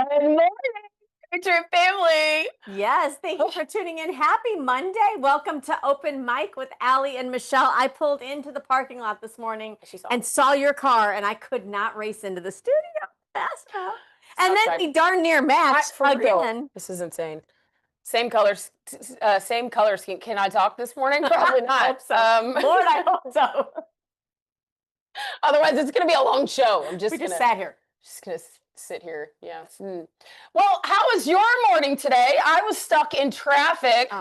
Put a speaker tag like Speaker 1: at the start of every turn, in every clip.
Speaker 1: Good morning, Patriot family.
Speaker 2: Yes, thank you for tuning in. Happy Monday. Welcome to Open Mic with Allie and Michelle. I pulled into the parking lot this morning and saw your car, and I could not race into the studio fast enough. And then we darn near matched again.
Speaker 1: Real. This is insane. Same colors, same color scheme. Can I talk this morning? Probably not.
Speaker 2: I hope so. Lord, I hope so.
Speaker 1: Otherwise, it's going to be a long show.
Speaker 2: We just sat here.
Speaker 1: Just going to sit here. Yeah. Well, how was your morning today? I was stuck in traffic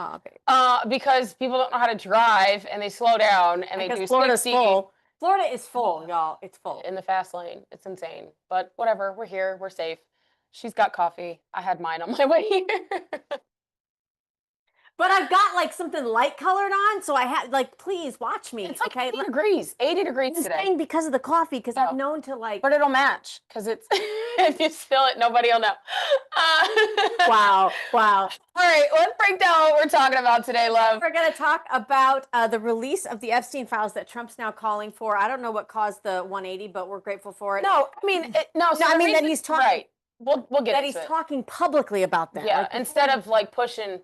Speaker 1: because people don't know how to drive and they slow down and they do
Speaker 2: Florida's full. Florida is full, y'all. It's full.
Speaker 1: In the fast lane. It's insane. But whatever. We're here. We're safe. She's got coffee. I had mine on my way here.
Speaker 2: But I've got like something light colored on, so I had like, please watch me.
Speaker 1: It's like 80 degrees. 80 degrees today.
Speaker 2: Because of the coffee, because I'm known to like.
Speaker 1: But it'll match because it's if you spill it, nobody will know.
Speaker 2: Wow.
Speaker 1: All right, let's break down what we're talking about today, love.
Speaker 2: We're going to talk about the release of the Epstein files that Trump's now calling for. I don't know what caused the 180, but we're grateful for it.
Speaker 1: No, I mean,
Speaker 2: that he's talking.
Speaker 1: Right. We'll get
Speaker 2: that he's talking publicly about that.
Speaker 1: Yeah,
Speaker 2: like,
Speaker 1: instead of like pushing.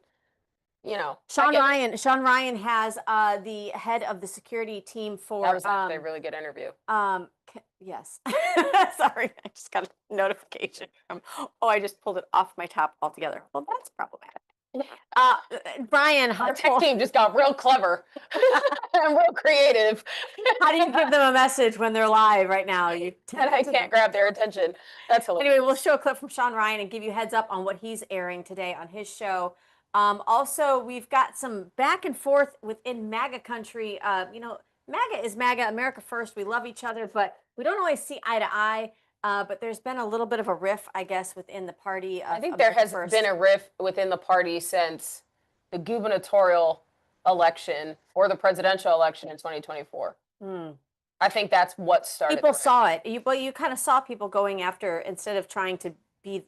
Speaker 2: Sean Ryan has the head of the security team for.
Speaker 1: That was actually a really good interview.
Speaker 2: Yes. Sorry, I just got a notification from. Oh, I just pulled it off my top altogether. Well, that's problematic. Brian Harpole.
Speaker 1: Our tech team just got real clever and real creative.
Speaker 2: How do you give them a message when they're live right now?
Speaker 1: And I can't grab their attention. That's hilarious.
Speaker 2: Anyway, we'll show a clip from Sean Ryan and give you heads up on what he's airing today on his show. Also, we've got some back and forth within MAGA country. MAGA is MAGA, America first. We love each other, but we don't always see eye to eye. But there's been a little bit of a riff, I guess, within the party.
Speaker 1: I think there has been a riff within the party since the gubernatorial election or the presidential election in 2024. I think that's what started.
Speaker 2: People saw it. You kind of saw people going after, instead of trying to be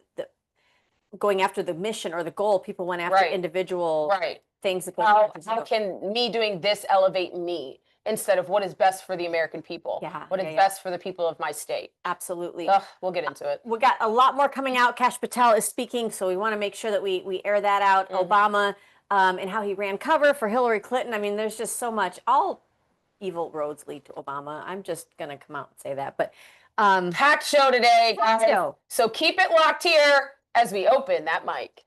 Speaker 2: going after the mission or the goal, people went after individual things.
Speaker 1: How can me doing this elevate me instead of what is best for the American people? What is best for the people of my state?
Speaker 2: Absolutely.
Speaker 1: We'll get into it.
Speaker 2: We got a lot more coming out. Kash Patel is speaking, so we want to make sure that we air that out. Obama and how he ran cover for Hillary Clinton. I mean, there's just so much. All evil roads lead to Obama. I'm just going to come out and say that. But
Speaker 1: packed show today, guys. So keep it locked here as we open that mic.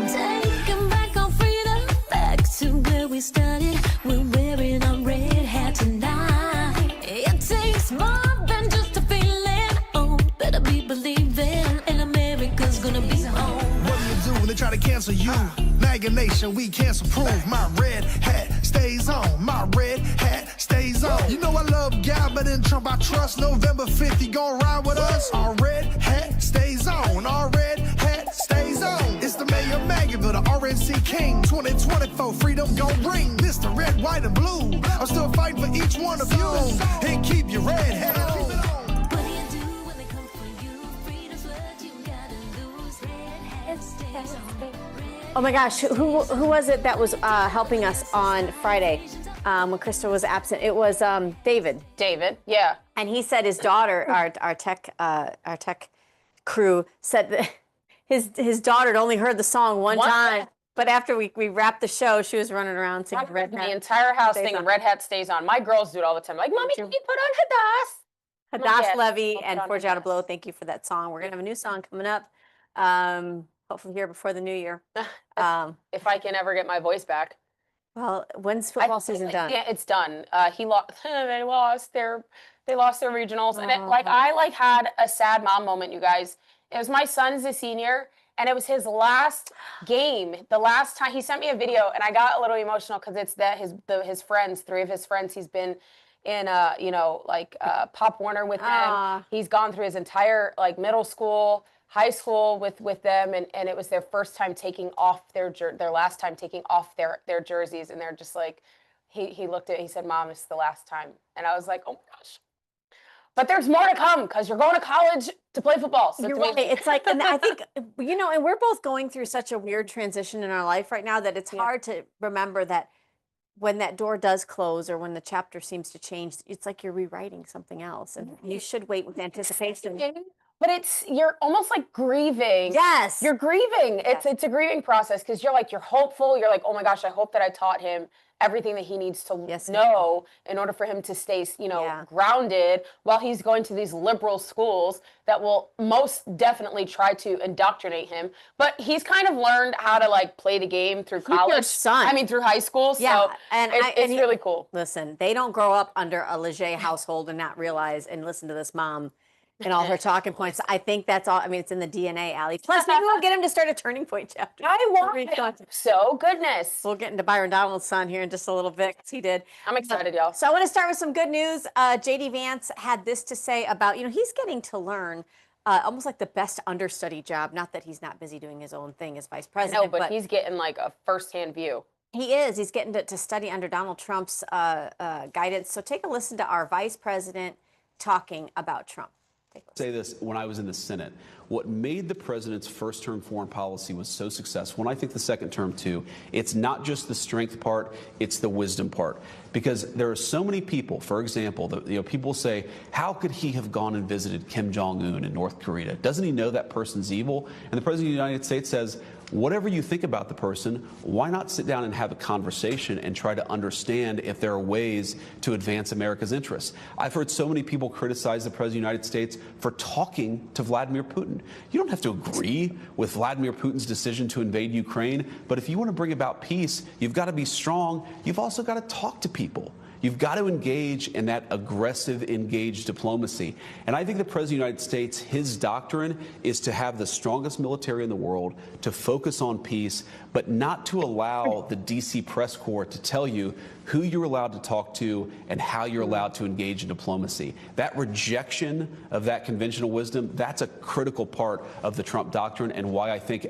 Speaker 3: Taking back our freedom, back to where we started. We're wearing our red hat tonight. It takes more than just a feeling. Oh, better be believing, and America's gonna be home.
Speaker 4: What do you do when they try to cancel you? MAGA Nation, we cancel proof. My red hat stays on. My red hat stays on. You know I love God, but in Trump I trust. November 5th, he gon' ride with us. Our red hat stays on. Our red hat stays on. It's the mayor of MAGAville, the RNC King. 2024, freedom gon' ring. Mr. Red, White, and Blue. I'm still fighting for each one of you. And keep your red hat on.
Speaker 3: What do you do when they come for you? Freedom's what you gotta lose. Red hat stays on.
Speaker 2: oh my gosh, who was it that was helping us on Friday when Krista was absent? It was David.
Speaker 1: David, yeah.
Speaker 2: And he said his daughter, our tech crew, said that his daughter had only heard the song one time. But after we wrapped the show, she was running around singing Red Hat.
Speaker 1: The entire house singing Red Hat Stays On. My girls do it all the time. Like, Mommy, can you put on Hadass?
Speaker 2: Hadass Levy and Forge Out a Blow. Thank you for that song. We're going to have a new song coming up. Hopefully here before the new year.
Speaker 1: If I can ever get my voice back.
Speaker 2: Well, when's football season done?
Speaker 1: Yeah, it's done. They lost their regionals. And I had a sad mom moment, you guys. It was my son's a senior. And it was his last game. The last time he sent me a video, and I got a little emotional because it's that his friends, 3 of his friends, he's been in Pop Warner with them. He's gone through his entire middle school, high school with them, and it was their first time taking off their last time taking off their jerseys, and they're just like, he looked at it, he said, "Mom, this is the last time," and I was like, oh my gosh. But there's more to come because you're going to college to play football. So
Speaker 2: you're right. It's like, and I think, and we're both going through such a weird transition in our life right now that it's hard to remember that when that door does close or when the chapter seems to change, it's like you're rewriting something else, and you should wait with anticipation.
Speaker 1: But you're almost like grieving.
Speaker 2: Yes.
Speaker 1: You're grieving. It's a grieving process because you're hopeful. You're like, oh my gosh, I hope that I taught him everything that he needs to know in order for him to stay, grounded while he's going to these liberal schools that will most definitely try to indoctrinate him. But he's kind of learned how to like play the game through college.
Speaker 2: Your son.
Speaker 1: I mean, through high school.
Speaker 2: Yeah,
Speaker 1: So it's really cool.
Speaker 2: Listen, they don't grow up under a Leger household and not realize and listen to this mom and all her talking points. I think that's all. I mean, it's in the DNA, Allie. Plus, maybe we'll get him to start a Turning Point chapter.
Speaker 1: I want so goodness.
Speaker 2: We'll get into Byron Donald's son here in just a little bit because he did.
Speaker 1: I'm excited, y'all.
Speaker 2: So I want to start with some good news. JD Vance had this to say about, he's getting to learn almost like the best understudy job. Not that he's not busy doing his own thing as vice president.
Speaker 1: No, but he's getting like a firsthand view.
Speaker 2: He is. He's getting to study under Donald Trump's guidance. So take a listen to our vice president talking about Trump.
Speaker 5: Say this, when I was in the Senate, what made the president's first term foreign policy was so successful, and I think the second term too, it's not just the strength part, it's the wisdom part. Because there are so many people, for example, people say, how could he have gone and visited Kim Jong-un in North Korea? Doesn't he know that person's evil? And the president of the United States says, whatever you think about the person, why not sit down and have a conversation and try to understand if there are ways to advance America's interests? I've heard so many people criticize the president of the United States for talking to Vladimir Putin. You don't have to agree with Vladimir Putin's decision to invade Ukraine, but if you want to bring about peace, you've got to be strong. You've also got to talk to people. You've got to engage in that aggressive, engaged diplomacy. And I think the President of the United States, his doctrine is to have the strongest military in the world, to focus on peace, but not to allow the D.C. press corps to tell you who you're allowed to talk to and how you're allowed to engage in diplomacy. That rejection of that conventional wisdom, that's a critical part of the Trump doctrine, and why I think,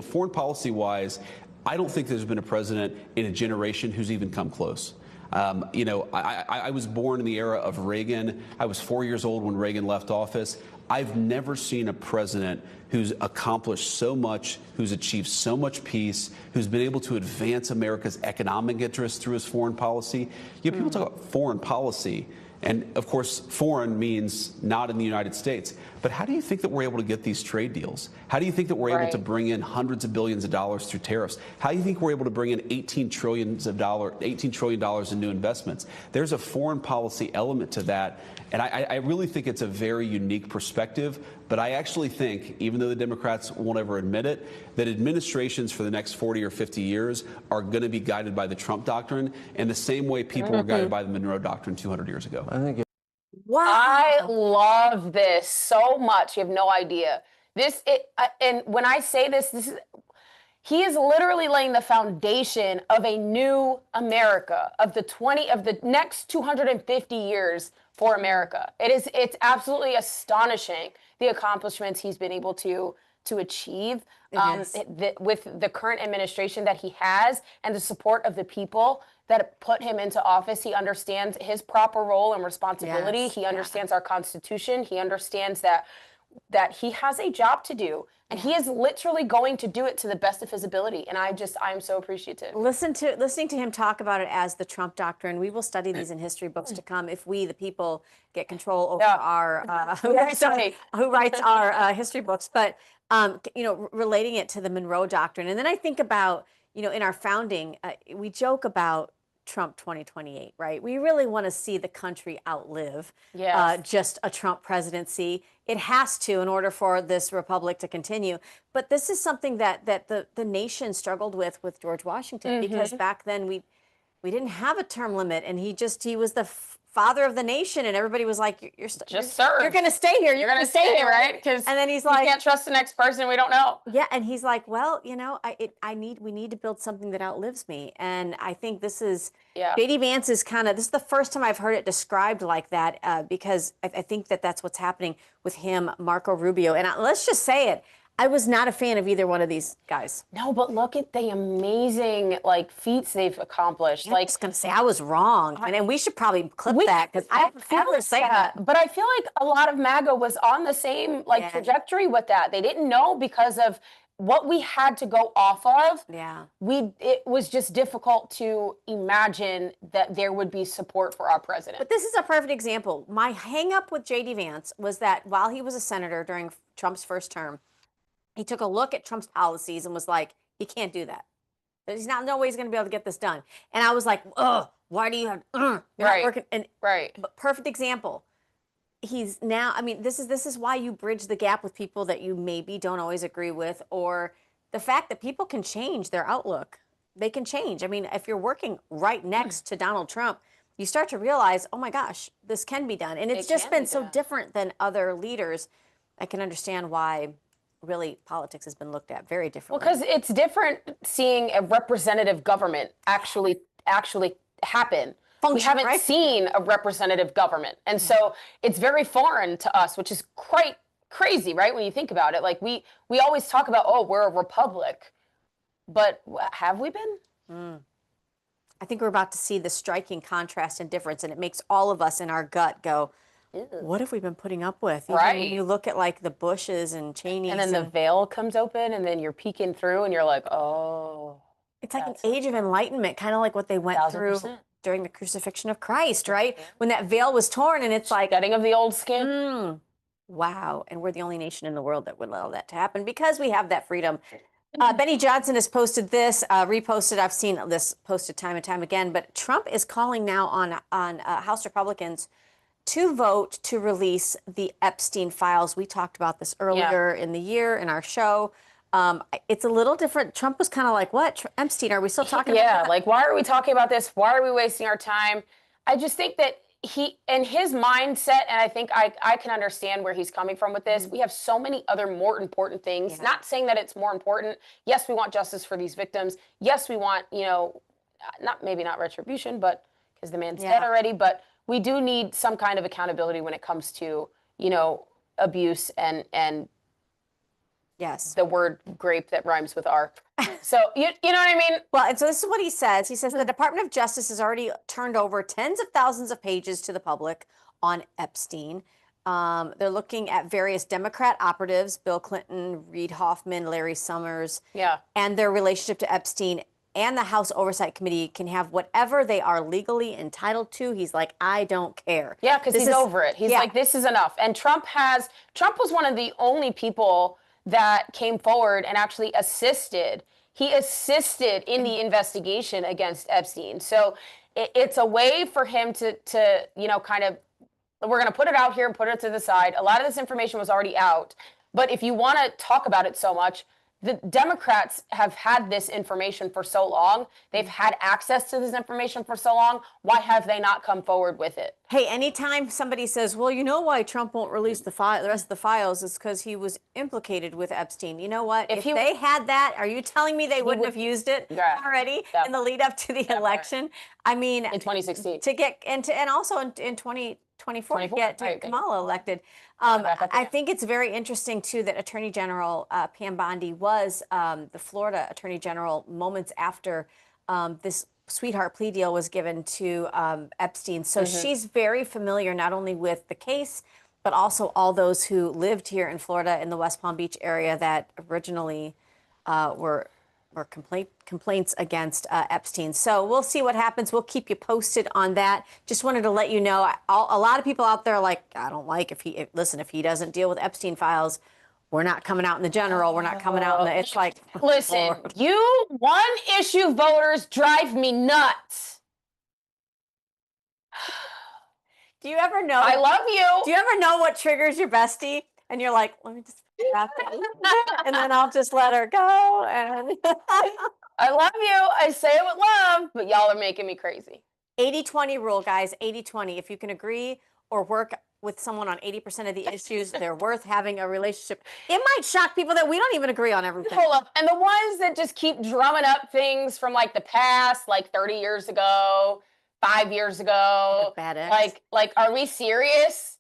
Speaker 5: foreign policy-wise, I don't think there's been a president in a generation who's even come close. I was born in the era of Reagan. I was 4 years old when Reagan left office. I've never seen a president who's accomplished so much, who's achieved so much peace, who's been able to advance America's economic interests through his foreign policy. People talk about foreign policy, and of course, foreign means not in the United States. But how do you think that we're able to get these trade deals? How do you think that we're able to bring in hundreds of billions of dollars through tariffs? How do you think we're able to bring in $18 trillion in new investments? There's a foreign policy element to that. And I really think it's a very unique perspective. But I actually think, even though the Democrats won't ever admit it, that administrations for the next 40 or 50 years are going to be guided by the Trump doctrine in the same way people were guided by the Monroe Doctrine 200 years ago.
Speaker 2: Wow.
Speaker 1: I love this so much. You have no idea. And when I say this, he is literally laying the foundation of a new America, of the next 250 years for America. It's absolutely astonishing the accomplishments he's been able to achieve with the current administration that he has and the support of the people that put him into office. He understands his proper role and responsibility.
Speaker 2: Yes.
Speaker 1: He understands our Constitution. He understands that he has a job to do, and he is literally going to do it to the best of his ability. And I am so appreciative.
Speaker 2: Listening to him talk about it as the Trump doctrine. We will study these in history books to come if we, the people, get control over our who writes our history books. But relating it to the Monroe Doctrine, and then I think about in our founding, we joke about Trump 2028, right? We really want to see the country outlive just a Trump presidency. It has to in order for this republic to continue. But this is something that the nation struggled with George Washington, because back then we didn't have a term limit, and he was the father of the nation, and everybody was like, "You're going to stay here. You're going to stay here,
Speaker 1: right?" Because
Speaker 2: and then he's like,
Speaker 1: "You can't trust the next person. We don't know."
Speaker 2: Yeah, and he's like, "Well, we need to build something that outlives me." And I think this is JD Vance is this is the first time I've heard it described like that, because I think that's what's happening with him, Marco Rubio, and let's just say it. I was not a fan of either one of these guys.
Speaker 1: No, but look at the amazing feats they've accomplished.
Speaker 2: I'm just gonna say I was wrong, and we should probably clip that because I feel to say that.
Speaker 1: But I feel like a lot of MAGA was on the same trajectory with that. They didn't know because of what we had to go off of,
Speaker 2: Yeah.
Speaker 1: it was just difficult to imagine that there would be support for our president.
Speaker 2: But this is a perfect example. My hang up with JD Vance was that while he was a senator during Trump's first term, he took a look at Trump's policies and was like, he can't do that. There's no way he's going to be able to get this done. And I was like, ugh, why do you have, you're not working. And but perfect example. He's now, I mean, this is why you bridge the gap with people that you maybe don't always agree with, or the fact that people can change their outlook. They can change. I mean, if you're working right next to Donald Trump, you start to realize, oh my gosh, this can be done. And it's just been so different than other leaders. I can understand why really politics has been looked at very differently.
Speaker 1: Well, because it's different seeing a representative government actually happen. We haven't seen a representative government. And so it's very foreign to us, which is quite crazy, right? When you think about it, like we always talk about, oh, we're a republic, but have we been?
Speaker 2: I think we're about to see the striking contrast and difference, and it makes all of us in our gut go, ew, what have we been putting up with? Even when you look at like the Bushes and Cheneys.
Speaker 1: And then the veil comes open and then you're peeking through and you're like, oh.
Speaker 2: It's like an age of enlightenment, kind of like what they went
Speaker 1: 1000%.
Speaker 2: through during the crucifixion of Christ, right? When that veil was torn and it's like,
Speaker 1: shedding of the old skin.
Speaker 2: Wow. And we're the only nation in the world that would allow that to happen because we have that freedom. Benny Johnson has posted this, reposted. I've seen this posted time and time again, but Trump is calling now on House Republicans to vote to release the Epstein files. We talked about this earlier in the year in our show. It's a little different. Trump was kind of like, what? Epstein, are we still talking about that?
Speaker 1: Like, why are we talking about this? Why are we wasting our time? I just think that he, in his mindset, and I think I can understand where he's coming from with this, we have so many other more important things. Not saying that it's more important. Yes, we want justice for these victims. Yes, we want, maybe not retribution, but because the man's dead already, but we do need some kind of accountability when it comes to, abuse and the word grape that rhymes with R. So, you know what I mean?
Speaker 2: Well, and so this is what he says. He says the Department of Justice has already turned over tens of thousands of pages to the public on Epstein. They're looking at various Democrat operatives, Bill Clinton, Reid Hoffman, Larry Summers, and their relationship to Epstein. And the House Oversight Committee can have whatever they are legally entitled to. He's like, I don't care.
Speaker 1: Yeah, because he's over it. He's like, this is enough. And Trump was one of the only people that came forward and actually assisted. He assisted in the investigation against Epstein. So it's a way for him to kind of, we're going to put it out here and put it to the side. A lot of this information was already out. But if you want to talk about it so much, the Democrats have had this information for so long. They've had access to this information for so long. Why have they not come forward with it?
Speaker 2: Hey, anytime somebody says, well, you know why Trump won't release the rest of the files is because he was implicated with Epstein. You know what? If they had that, are you telling me they wouldn't have used it already in the lead up to the election? I mean,
Speaker 1: in 2016.
Speaker 2: To get and also in 2024 to get Kamala elected. I think it's very interesting, too, that Attorney General Pam Bondi was the Florida Attorney General moments after this sweetheart plea deal was given to Epstein. So she's very familiar not only with the case, but also all those who lived here in Florida in the West Palm Beach area that originally were complaints against Epstein. So we'll see what happens. We'll keep you posted on that. Just wanted to let you know, a lot of people out there are like, I don't like if he doesn't deal with Epstein files, we're not coming out in the general. We're not coming out in the, it's like,
Speaker 1: listen,
Speaker 2: Lord.
Speaker 1: You one-issue voters drive me nuts.
Speaker 2: Do you ever know?
Speaker 1: I love you.
Speaker 2: Do you ever know what triggers your bestie? And you're like, let me just and then I'll just let her go. And
Speaker 1: I love you. I say it with love, but y'all are making me crazy.
Speaker 2: 80-20 rule, guys. 80-20. If you can agree or work with someone on 80% of the issues, they're worth having a relationship. It might shock people that we don't even agree on everything.
Speaker 1: Hold up. And the ones that just keep drumming up things from like the past, like 30 years ago, 5 years ago.
Speaker 2: Bad ex.
Speaker 1: Like, are we serious?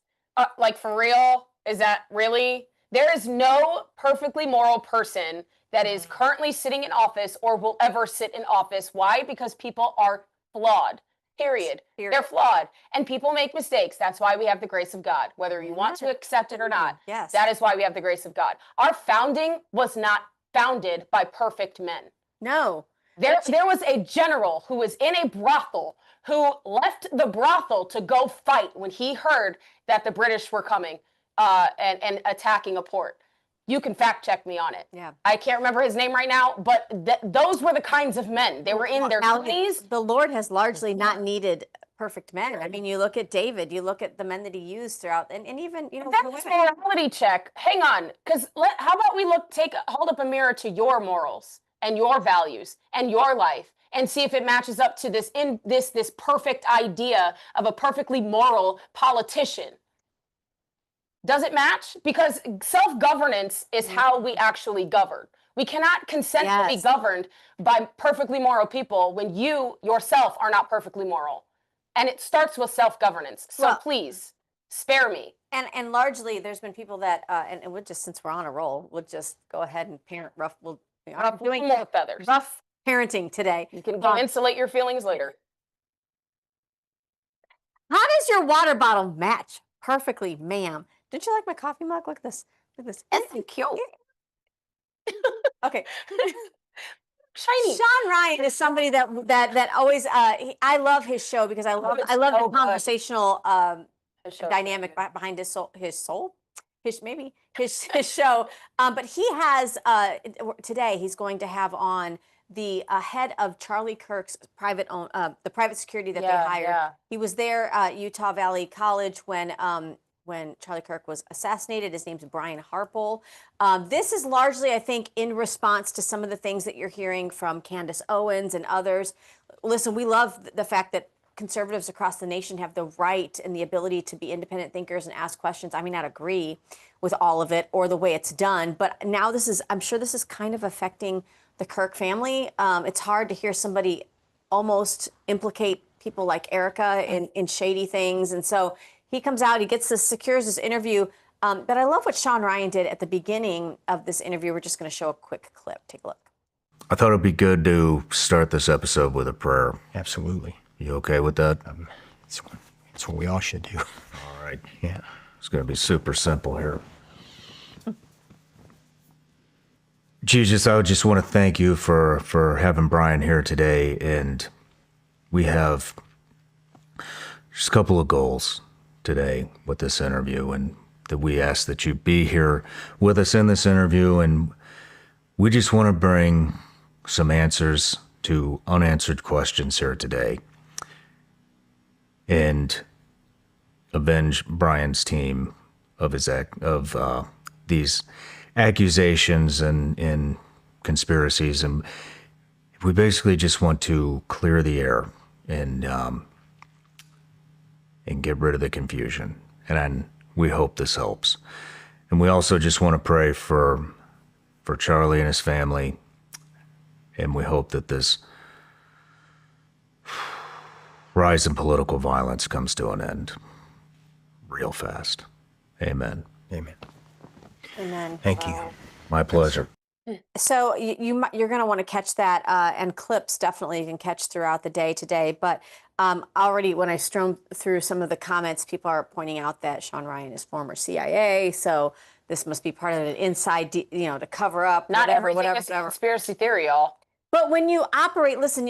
Speaker 1: Like, for real? Is that really? There is no perfectly moral person that is currently sitting in office or will ever sit in office. Why? Because people are flawed. Period. They're flawed. And people make mistakes. That's why we have the grace of God, whether you want to accept it or not.
Speaker 2: Yes.
Speaker 1: That is why we have the grace of God. Our founding was not founded by perfect men.
Speaker 2: No.
Speaker 1: There was a general who was in a brothel who left the brothel to go fight when he heard that the British were coming and attacking a port. You can fact check me on it.
Speaker 2: Yeah.
Speaker 1: I can't remember his name right now, but those were the kinds of men. They were in their 20s.
Speaker 2: The Lord has largely not needed perfect men. I mean, you look at David, you look at the men that he used throughout, and even, you know,
Speaker 1: That's a morality check. Hang on, because how about we hold up a mirror to your morals and your values and your life and see if it matches up to this perfect idea of a perfectly moral politician. Does it match? Because self-governance is how we actually govern. We cannot consent to be governed by perfectly moral people when you yourself are not perfectly moral. And it starts with self-governance. So please, spare me.
Speaker 2: And largely, there's been people that, and we'll just, since we're on a roll, we'll just go ahead and parent rough. I'm doing
Speaker 1: more feathers.
Speaker 2: Rough parenting today.
Speaker 1: You can go insulate your feelings later.
Speaker 2: How does your water bottle match perfectly, ma'am? Didn't you like my coffee mug? Look at this. Look at this.
Speaker 1: It's cute.
Speaker 2: Okay.
Speaker 1: Shiny.
Speaker 2: Sean Ryan is somebody that always I love his show because I love the conversational dynamic behind his show. But he has today he's going to have on the head of Charlie Kirk's the private security that they hired.
Speaker 1: Yeah.
Speaker 2: He was there at Utah Valley College when Charlie Kirk was assassinated. His name's Brian Harpole. This is largely, I think, in response to some of the things that you're hearing from Candace Owens and others. Listen, we love the fact that conservatives across the nation have the right and the ability to be independent thinkers and ask questions. I may not agree with all of it or the way it's done, but now I'm sure this is kind of affecting the Kirk family. It's hard to hear somebody almost implicate people like Erica in shady things. And so he comes out, he secures this interview. But I love what Sean Ryan did at the beginning of this interview. We're just going to show a quick clip. Take a look.
Speaker 6: I thought it'd be good to start this episode with a prayer.
Speaker 7: Absolutely.
Speaker 6: You okay with that?
Speaker 7: It's what we all should do.
Speaker 6: All right.
Speaker 7: Yeah.
Speaker 6: It's going to be super simple here. Jesus, I just want to thank you for having Brian here today. And we have just a couple of goals today with this interview, and that we ask that you be here with us in this interview. And we just want to bring some answers to unanswered questions here today and avenge Brian's team of these accusations and conspiracies. And we basically just want to clear the air and get rid of the confusion. And we hope this helps. And we also just want to pray for Charlie and his family. And we hope that this rise in political violence comes to an end real fast. Amen.
Speaker 7: Amen.
Speaker 2: Amen.
Speaker 7: Thank you.
Speaker 6: My pleasure.
Speaker 2: So you're going to want to catch that, and clips definitely you can catch throughout the day today. But already when I strolled through some of the comments, people are pointing out that Sean Ryan is former CIA, so this must be part of an inside, to cover up.
Speaker 1: Not
Speaker 2: whatever.
Speaker 1: is a conspiracy theory, y'all.
Speaker 2: But when you operate, listen,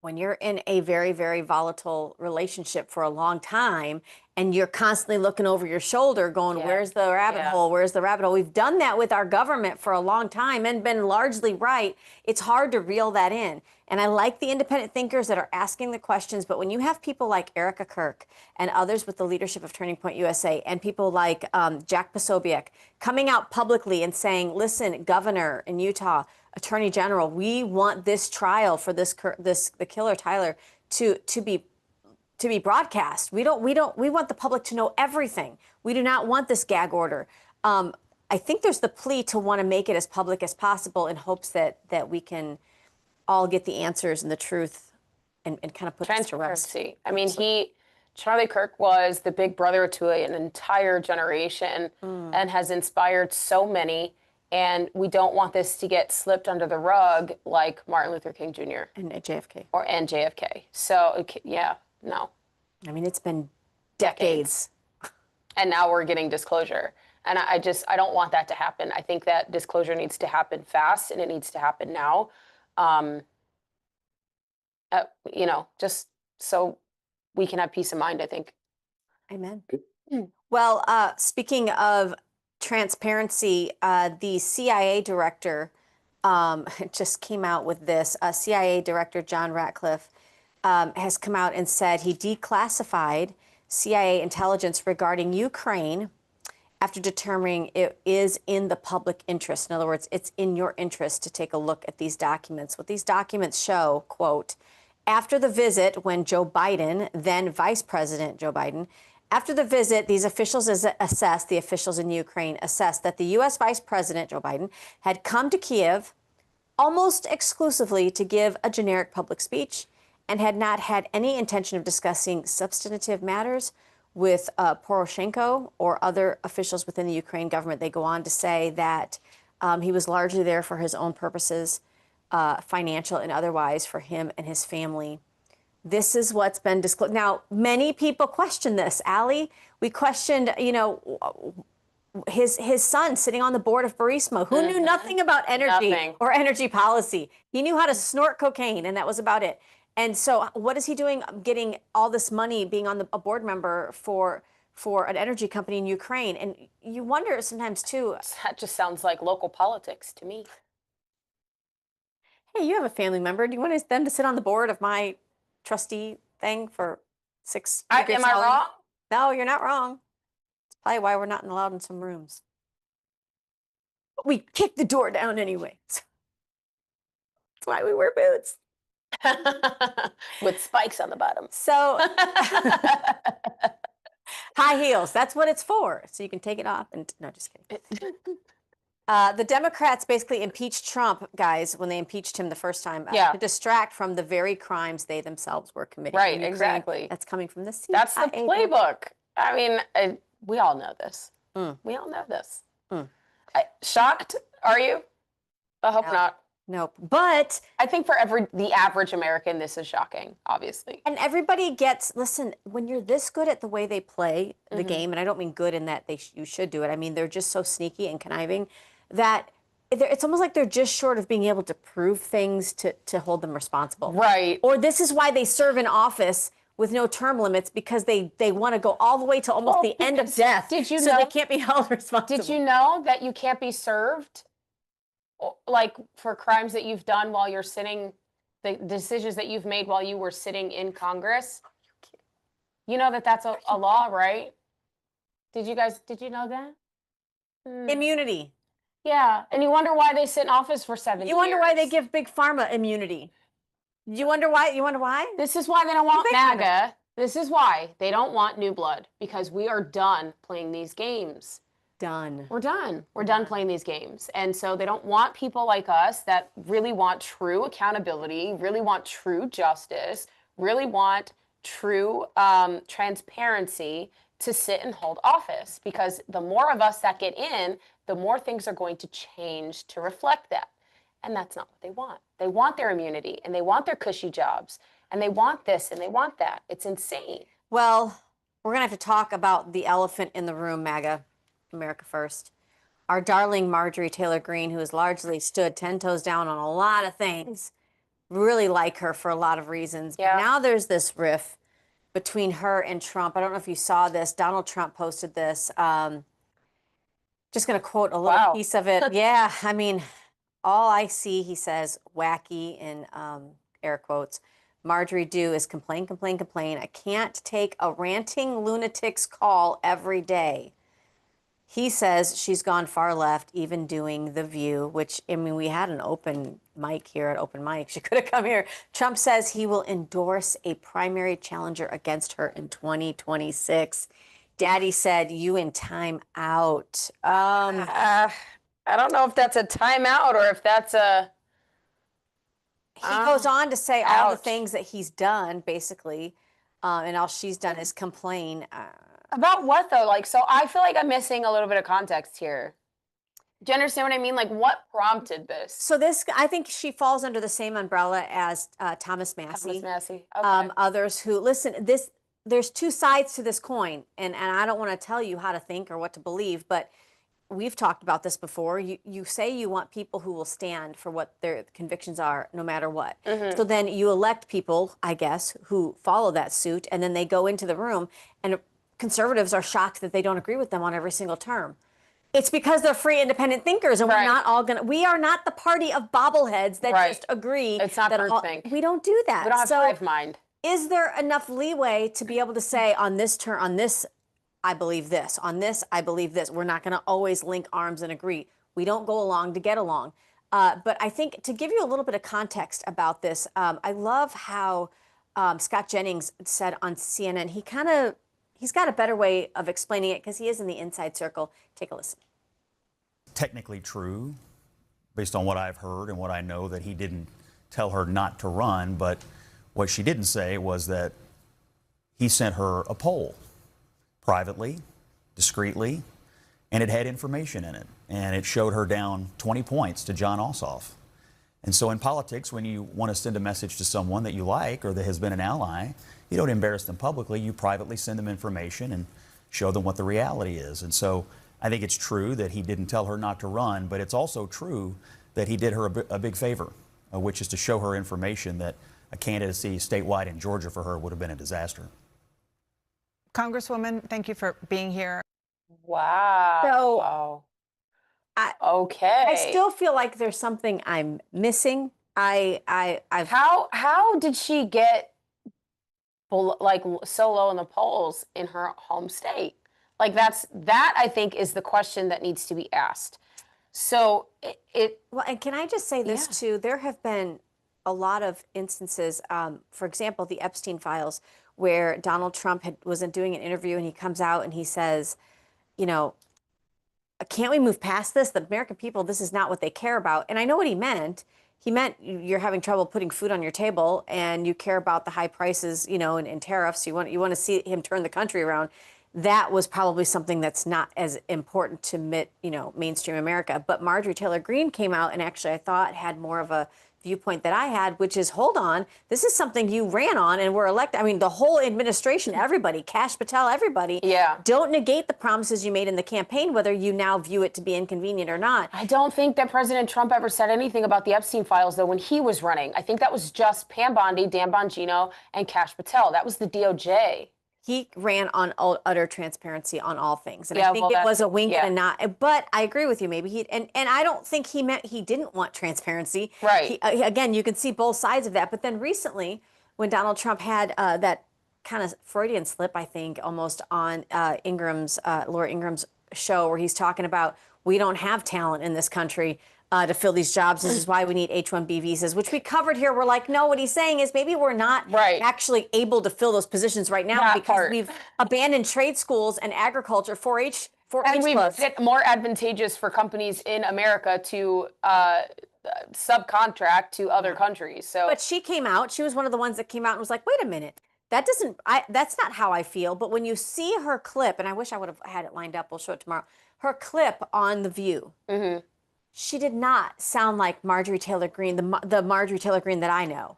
Speaker 2: when you're in a very, very volatile relationship for a long time and you're constantly looking over your shoulder going, where's the rabbit hole? Where's the rabbit hole? We've done that with our government for a long time and been largely right. It's hard to reel that in. And I like the independent thinkers that are asking the questions. But when you have people like Erica Kirk and others with the leadership of Turning Point USA and people like Jack Posobiec coming out publicly and saying, listen, Governor in Utah, Attorney General, we want this trial for the killer Tyler to be broadcast. We want the public to know everything. We do not want this gag order. I think there's the plea to want to make it as public as possible in hopes that we can all get the answers and the truth and kind of put this to rest.
Speaker 1: I mean, Charlie Kirk was the big brother to an entire generation and has inspired so many. And we don't want this to get slipped under the rug like Martin Luther King Jr.
Speaker 2: And JFK.
Speaker 1: And JFK. So, no.
Speaker 2: I mean, it's been decades.
Speaker 1: And now we're getting disclosure. And I don't want that to happen. I think that disclosure needs to happen fast, and it needs to happen now. Just so we can have peace of mind, I think.
Speaker 2: Amen. Well, speaking of transparency, the CIA director just came out with this. CIA Director John Ratcliffe has come out and said he declassified CIA intelligence regarding Ukraine after determining it is in the public interest. In other words, it's in your interest to take a look at these documents. What these documents show, quote, after the visit when Joe Biden, then Vice President Joe Biden, after the visit, these officials assessed, the officials in Ukraine assessed that the U.S. Vice President Joe Biden had come to Kiev almost exclusively to give a generic public speech and had not had any intention of discussing substantive matters with Poroshenko or other officials within the Ukraine government. They go on to say that he was largely there for his own purposes, financial and otherwise, for him and his family. This is what's been disclosed. Now, many people question this, Allie. We questioned, his son sitting on the board of Burisma, who knew nothing about energy or energy policy. He knew how to snort cocaine, and that was about it. And so what is he doing getting all this money, being on a board member for an energy company in Ukraine? And you wonder sometimes, too.
Speaker 1: That just sounds like local politics to me.
Speaker 2: Hey, you have a family member. Do you want them to sit on the board of my trustee thing for 6 figures?
Speaker 1: Am I wrong?
Speaker 2: No, you're not wrong. It's probably why we're not allowed in some rooms. But we kick the door down anyway. That's why we wear boots.
Speaker 1: With spikes on the bottom.
Speaker 2: So high heels, that's what it's for. So you can take it off and no, just kidding. The Democrats basically impeached Trump, guys, when they impeached him the first time to distract from the very crimes they themselves were committing.
Speaker 1: Right, exactly.
Speaker 2: That's coming from the CIA.
Speaker 1: That's the playbook. I mean, we all know this. We all know this. Shocked, are you? I hope not.
Speaker 2: Nope. But
Speaker 1: I think for the average American, this is shocking, obviously.
Speaker 2: And everybody gets, listen, when you're this good at the way they play the game, and I don't mean good in that you should do it. I mean, they're just so sneaky and conniving that it's almost like they're just short of being able to prove things to hold them responsible.
Speaker 1: Right.
Speaker 2: Or this is why they serve in office with no term limits, because they want to go all the way to almost the end of death.
Speaker 1: Did you
Speaker 2: so
Speaker 1: know
Speaker 2: they can't be held responsible.
Speaker 1: Did you know that you can't be served like for crimes that you've done while you're sitting, the decisions that you've made while you were sitting in Congress? You know that's a law, right? Did you know that?
Speaker 2: Immunity.
Speaker 1: Yeah, and you wonder why they sit in office for 7 years.
Speaker 2: You wonder why they give Big Pharma immunity. You wonder why?
Speaker 1: This is why they don't want MAGA. This is why they don't want new blood, because we are done playing these games. We're done. We're done playing these games. And so they don't want people like us that really want true accountability, really want true justice, really want true transparency to sit and hold office. Because the more of us that get in, the more things are going to change to reflect that. And that's not what they want. They want their immunity, and they want their cushy jobs, and they want this, and they want that. It's insane.
Speaker 2: Well, we're going to have to talk about the elephant in the room, MAGA. America First. Our darling Marjorie Taylor Greene, who has largely stood 10 toes down on a lot of things, really like her for a lot of reasons.
Speaker 1: Yeah.
Speaker 2: But now there's this riff between her and Trump. I don't know if you saw this. Donald Trump posted this. Just going to quote a little piece of it. Yeah, I mean, all I see, he says, wacky in air quotes, Marjorie do is complain, complain, complain. I can't take a ranting lunatic's call every day. He says she's gone far left, even doing The View, which, I mean, we had an open mic here at Open Mic. She could have come here. Trump says he will endorse a primary challenger against her in 2026. Daddy said, you in time out.
Speaker 1: I don't know if that's a timeout or if that's a...
Speaker 2: He goes on to say all the things that he's done, basically, and all she's done is complain.
Speaker 1: About what, though? Like, so I feel like I'm missing a little bit of context here. Do you understand what I mean? Like, what prompted this?
Speaker 2: So this, I think she falls under the same umbrella as Thomas Massey.
Speaker 1: Thomas Massey. Okay.
Speaker 2: Others who, listen, there's two sides to this coin, and I don't want to tell you how to think or what to believe, but we've talked about this before. You say you want people who will stand for what their convictions are, no matter what. So then you elect people, I guess, who follow that suit, and then they go into the room, and conservatives are shocked that they don't agree with them on every single term. It's because they're free, independent thinkers, and we're not all gonna. We are not the party of bobbleheads that just agree.
Speaker 1: It's not
Speaker 2: that
Speaker 1: groupthink.
Speaker 2: we don't do that.
Speaker 1: We don't have hive mind.
Speaker 2: Is there enough leeway to be able to say on this turn, on this, I believe this, on this, I believe this? We're not going to always link arms and agree. We don't go along to get along. But I think to give you a little bit of context about this, I love how Scott Jennings said on CNN. He's got a better way of explaining it because he is in the inside circle. Take a listen.
Speaker 8: Technically true, based on what I've heard and what I know, that he didn't tell her not to run, but what she didn't say was that he sent her a poll privately, discreetly, and it had information in it. And it showed her down 20 points to John Ossoff. And so in politics, when you want to send a message to someone that you like or that has been an ally, you don't embarrass them publicly. You privately send them information and show them what the reality is. And so I think it's true that he didn't tell her not to run, but it's also true that he did her a big favor, which is to show her information that a candidacy statewide in Georgia for her would have been a disaster.
Speaker 9: Congresswoman, thank you for being here.
Speaker 1: Wow.
Speaker 2: So,
Speaker 1: okay.
Speaker 2: I still feel like there's something I'm missing.
Speaker 1: How did she get like so low in the polls in her home state? Like that I think is the question that needs to be asked. So
Speaker 2: well, and can I just say this too? There have been a lot of instances, for example, the Epstein files, where Donald Trump wasn't doing an interview and he comes out and he says, you know, can't we move past this? The American people, this is not what they care about. And I know what he meant. He meant you're having trouble putting food on your table and you care about the high prices, you know, and tariffs. You want to see him turn the country around. That was probably something that's not as important to mainstream America. But Marjorie Taylor Greene came out and actually I thought had more of a viewpoint that I had, which is, hold on, this is something you ran on and were elected. I mean, the whole administration, everybody, Kash Patel, everybody.
Speaker 1: Yeah.
Speaker 2: Don't negate the promises you made in the campaign, whether you now view it to be inconvenient or not.
Speaker 1: I don't think that President Trump ever said anything about the Epstein files, though, when he was running. I think that was just Pam Bondi, Dan Bongino, and Kash Patel. That was the DOJ.
Speaker 2: He ran on utter transparency on all things. And
Speaker 1: Yeah,
Speaker 2: I think
Speaker 1: well,
Speaker 2: it was a wink
Speaker 1: yeah.
Speaker 2: and not. But I agree with you. Maybe and I don't think he meant he didn't want transparency.
Speaker 1: Right.
Speaker 2: Again, you can see both sides of that. But then recently, when Donald Trump had that kind of Freudian slip, I think, almost on Laura Ingram's show, where he's talking about we don't have talent in this country to fill these jobs. This is why we need H-1B visas, which we covered here. We're like, no, what he's saying is maybe we're not actually able to fill those positions right now because we've abandoned trade schools and agriculture, 4-H
Speaker 1: And we've
Speaker 2: clubs.
Speaker 1: made it more advantageous for companies in America to subcontract to other countries. So,
Speaker 2: But she came out. She was one of the ones that came out and was like, wait a minute. That's not how I feel. But when you see her clip, and I wish I would have had it lined up. We'll show it tomorrow. Her clip on The View.
Speaker 1: Mm-hmm.
Speaker 2: She did not sound like Marjorie Taylor Greene, the Marjorie Taylor Greene that I know.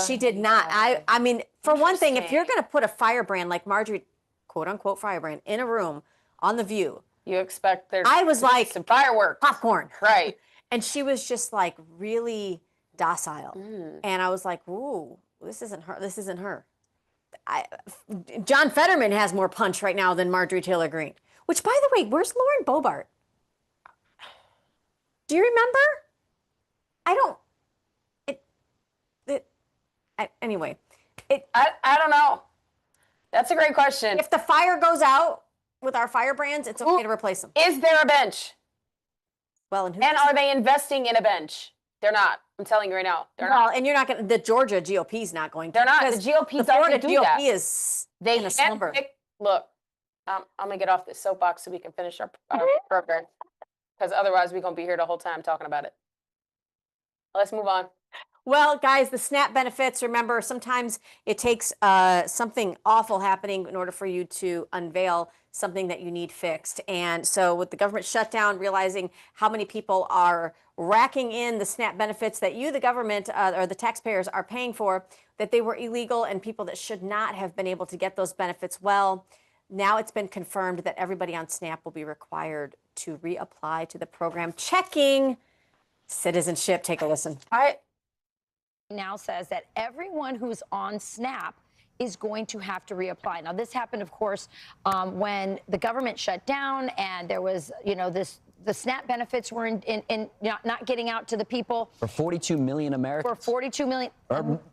Speaker 2: She did not. I mean, for one thing, if you're going to put a firebrand like Marjorie, quote unquote firebrand, in a room on The View,
Speaker 1: you expect there
Speaker 2: I was like,
Speaker 1: some fireworks.
Speaker 2: Popcorn.
Speaker 1: Right.
Speaker 2: And she was just like really docile. And I was like, ooh, this isn't her. This isn't her. John Fetterman has more punch right now than Marjorie Taylor Greene. Which, by the way, where's Lauren Boebert? Do you remember? I don't. Anyway,
Speaker 1: I don't know. That's a great question.
Speaker 2: If the fire goes out with our firebrands, it's okay to replace them.
Speaker 1: Is there a bench?
Speaker 2: Well,
Speaker 1: and are they investing in a bench? They're not. I'm telling you right now. They're not.
Speaker 2: And you're not going to. The Georgia GOP is not going to.
Speaker 1: They're not. The GOP
Speaker 2: the Florida
Speaker 1: do
Speaker 2: GOP
Speaker 1: that.
Speaker 2: is in a slumber.
Speaker 1: Look, I'm gonna get off this soapbox so we can finish our program, because otherwise we're gonna be here the whole time talking about it. Let's move on.
Speaker 2: Well, guys, the SNAP benefits, remember, sometimes it takes something awful happening in order for you to unveil something that you need fixed. And so with the government shutdown, realizing how many people are racking in the SNAP benefits that you, the government, or the taxpayers are paying for, that they were illegal and people that should not have been able to get those benefits. Well, now it's been confirmed that everybody on SNAP will be required to reapply to the program, checking citizenship. Take a listen.
Speaker 9: Now says that everyone who's on SNAP is going to have to reapply. Now, this happened, of course, when the government shut down and there was, the SNAP benefits were not getting out to the people.
Speaker 10: For 42 million Americans.
Speaker 9: For 42 million.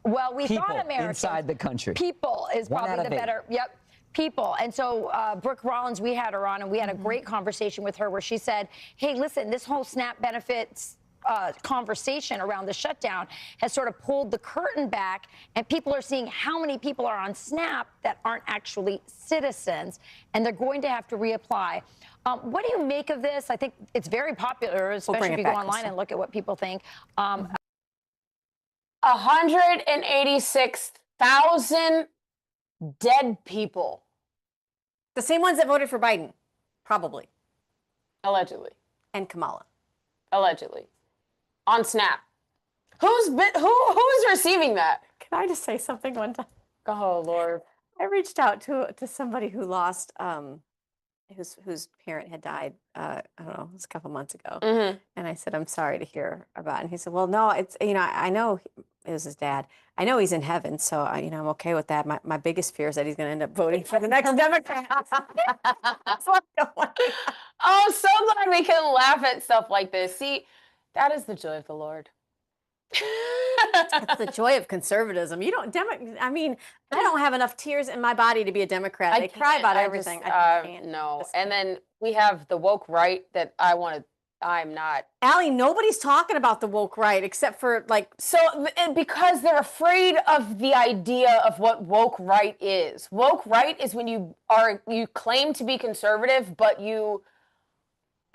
Speaker 9: Well, we
Speaker 10: people
Speaker 9: thought Americans.
Speaker 10: Inside the country.
Speaker 9: People is probably the better. Yep. People. And so Brooke Rollins, we had her on and we had a great conversation with her where she said, hey, listen, this whole SNAP benefits conversation around the shutdown has sort of pulled the curtain back, and people are seeing how many people are on SNAP that aren't actually citizens, and they're going to have to reapply. What do you make of this? I think it's very popular, especially if you go online and look at what people think.
Speaker 1: 186,000 dead people.
Speaker 2: The same ones that voted for Biden, probably.
Speaker 1: Allegedly.
Speaker 2: And Kamala.
Speaker 1: Allegedly. On SNAP. Who's receiving that?
Speaker 2: Can I just say something one time?
Speaker 1: Oh, Lord.
Speaker 2: I reached out to somebody who lost, whose parent had died, I don't know, it was a couple months ago. And I said, I'm sorry to hear about it. And he said, well, no, it's, I know it was his dad. I know he's in heaven, so, I'm okay with that. My biggest fear is that he's going to end up voting for the next Democrat.
Speaker 1: Oh, so glad we can laugh at stuff like this. See, that is the joy of the Lord.
Speaker 2: That's the joy of conservatism. I don't have enough tears in my body to be a Democrat. They cry about everything. I can't.
Speaker 1: No. And then we have the woke right that I'm not.
Speaker 2: Allie, nobody's talking about the woke right except for
Speaker 1: because they're afraid of the idea of what woke right is. Woke right is when you claim to be conservative, but you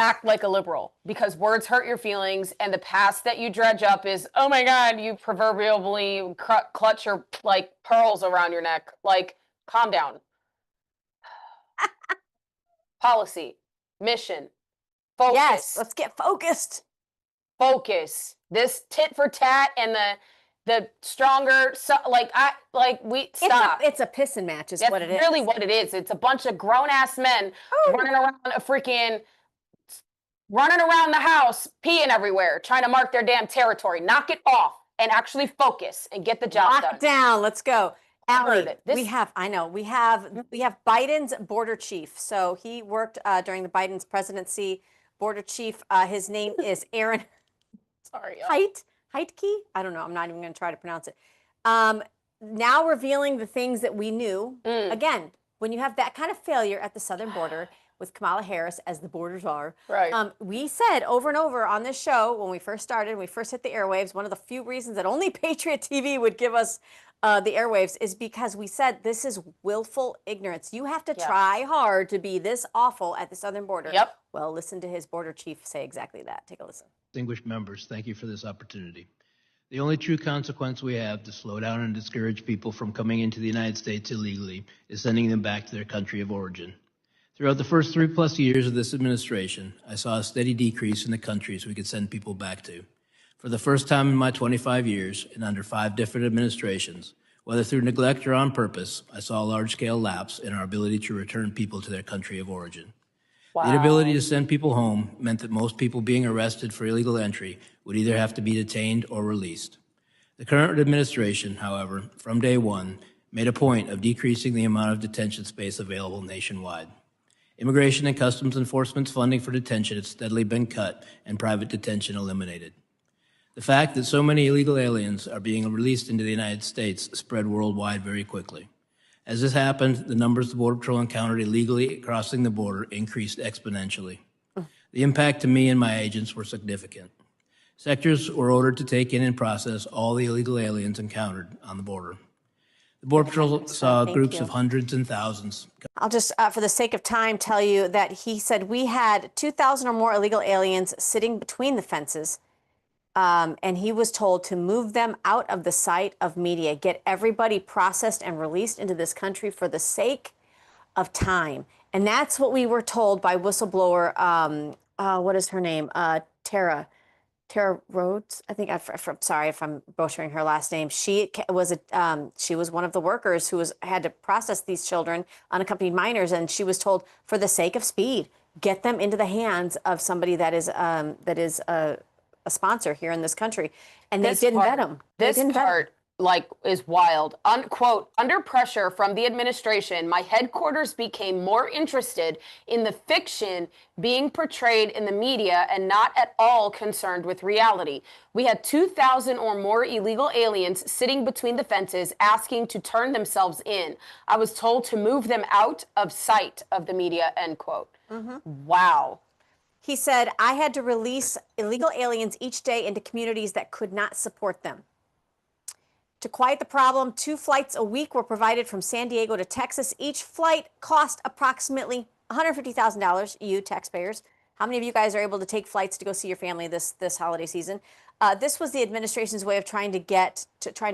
Speaker 1: act like a liberal because words hurt your feelings, and the past that you dredge up is, oh my God, you proverbially clutch your pearls around your neck. Calm down. Policy, mission, focus.
Speaker 2: Yes, let's get focused.
Speaker 1: Focus. This tit for tat and the stronger, stop.
Speaker 2: It's a pissing match, is what it is.
Speaker 1: That's really what it is. It's a bunch of grown ass men running around the house, peeing everywhere, trying to mark their damn territory. Knock it off and actually focus and get the job done.
Speaker 2: Lock down. Let's go. Allie, we have Biden's border chief. So he worked during the Biden's presidency. Border chief, his name is Aaron.
Speaker 1: Sorry.
Speaker 2: Heitke? I don't know. I'm not even going to try to pronounce it. Now revealing the things that we knew. Again, when you have that kind of failure at the southern border with Kamala Harris as the border czar,
Speaker 1: right.
Speaker 2: We said over and over on this show when we first started, we first hit the airwaves, one of the few reasons that only Patriot TV would give us the airwaves is because we said this is willful ignorance. You have to try hard to be this awful at the southern border.
Speaker 1: Yep.
Speaker 2: Well, listen to his border chief say exactly that. Take a listen.
Speaker 11: Distinguished members, thank you for this opportunity. The only true consequence we have to slow down and discourage people from coming into the United States illegally is sending them back to their country of origin. Throughout the first 3+ years of this administration, I saw a steady decrease in the countries we could send people back to. For the first time in my 25 years, and under 5 different administrations, whether through neglect or on purpose, I saw a large-scale lapse in our ability to return people to their country of origin. Wow. The inability to send people home meant that most people being arrested for illegal entry would either have to be detained or released. The current administration, however, from day one, made a point of decreasing the amount of detention space available nationwide. Immigration and Customs Enforcement's funding for detention has steadily been cut and private detention eliminated. The fact that so many illegal aliens are being released into the United States spread worldwide very quickly. As this happened, the numbers the Border Patrol encountered illegally crossing the border increased exponentially. The impact to me and my agents were significant. Sectors were ordered to take in and process all the illegal aliens encountered on the border. The Border Patrol saw groups of hundreds and thousands.
Speaker 2: I'll just, for the sake of time, tell you that he said we had 2,000 or more illegal aliens sitting between the fences, and he was told to move them out of the sight of media, get everybody processed and released into this country for the sake of time. And that's what we were told by whistleblower, what is her name? Tara Rhodes, I think. I'm sorry if I'm butchering her last name. She was one of the workers who had to process these children, unaccompanied minors, and she was told, for the sake of speed, get them into the hands of somebody that is a sponsor here in this country. And they didn't vet them.
Speaker 1: This part, like, is wild. Quote, under pressure from the administration, my headquarters became more interested in the fiction being portrayed in the media and not at all concerned with reality. We had 2,000 or more illegal aliens sitting between the fences asking to turn themselves in. I was told to move them out of sight of the media, end quote. Wow.
Speaker 2: He said, I had to release illegal aliens each day into communities that could not support them. To quiet the problem, 2 flights a week were provided from San Diego to Texas. Each flight cost approximately $150,000, you taxpayers. How many of you guys are able to take flights to go see your family this holiday season? This was the administration's way of trying to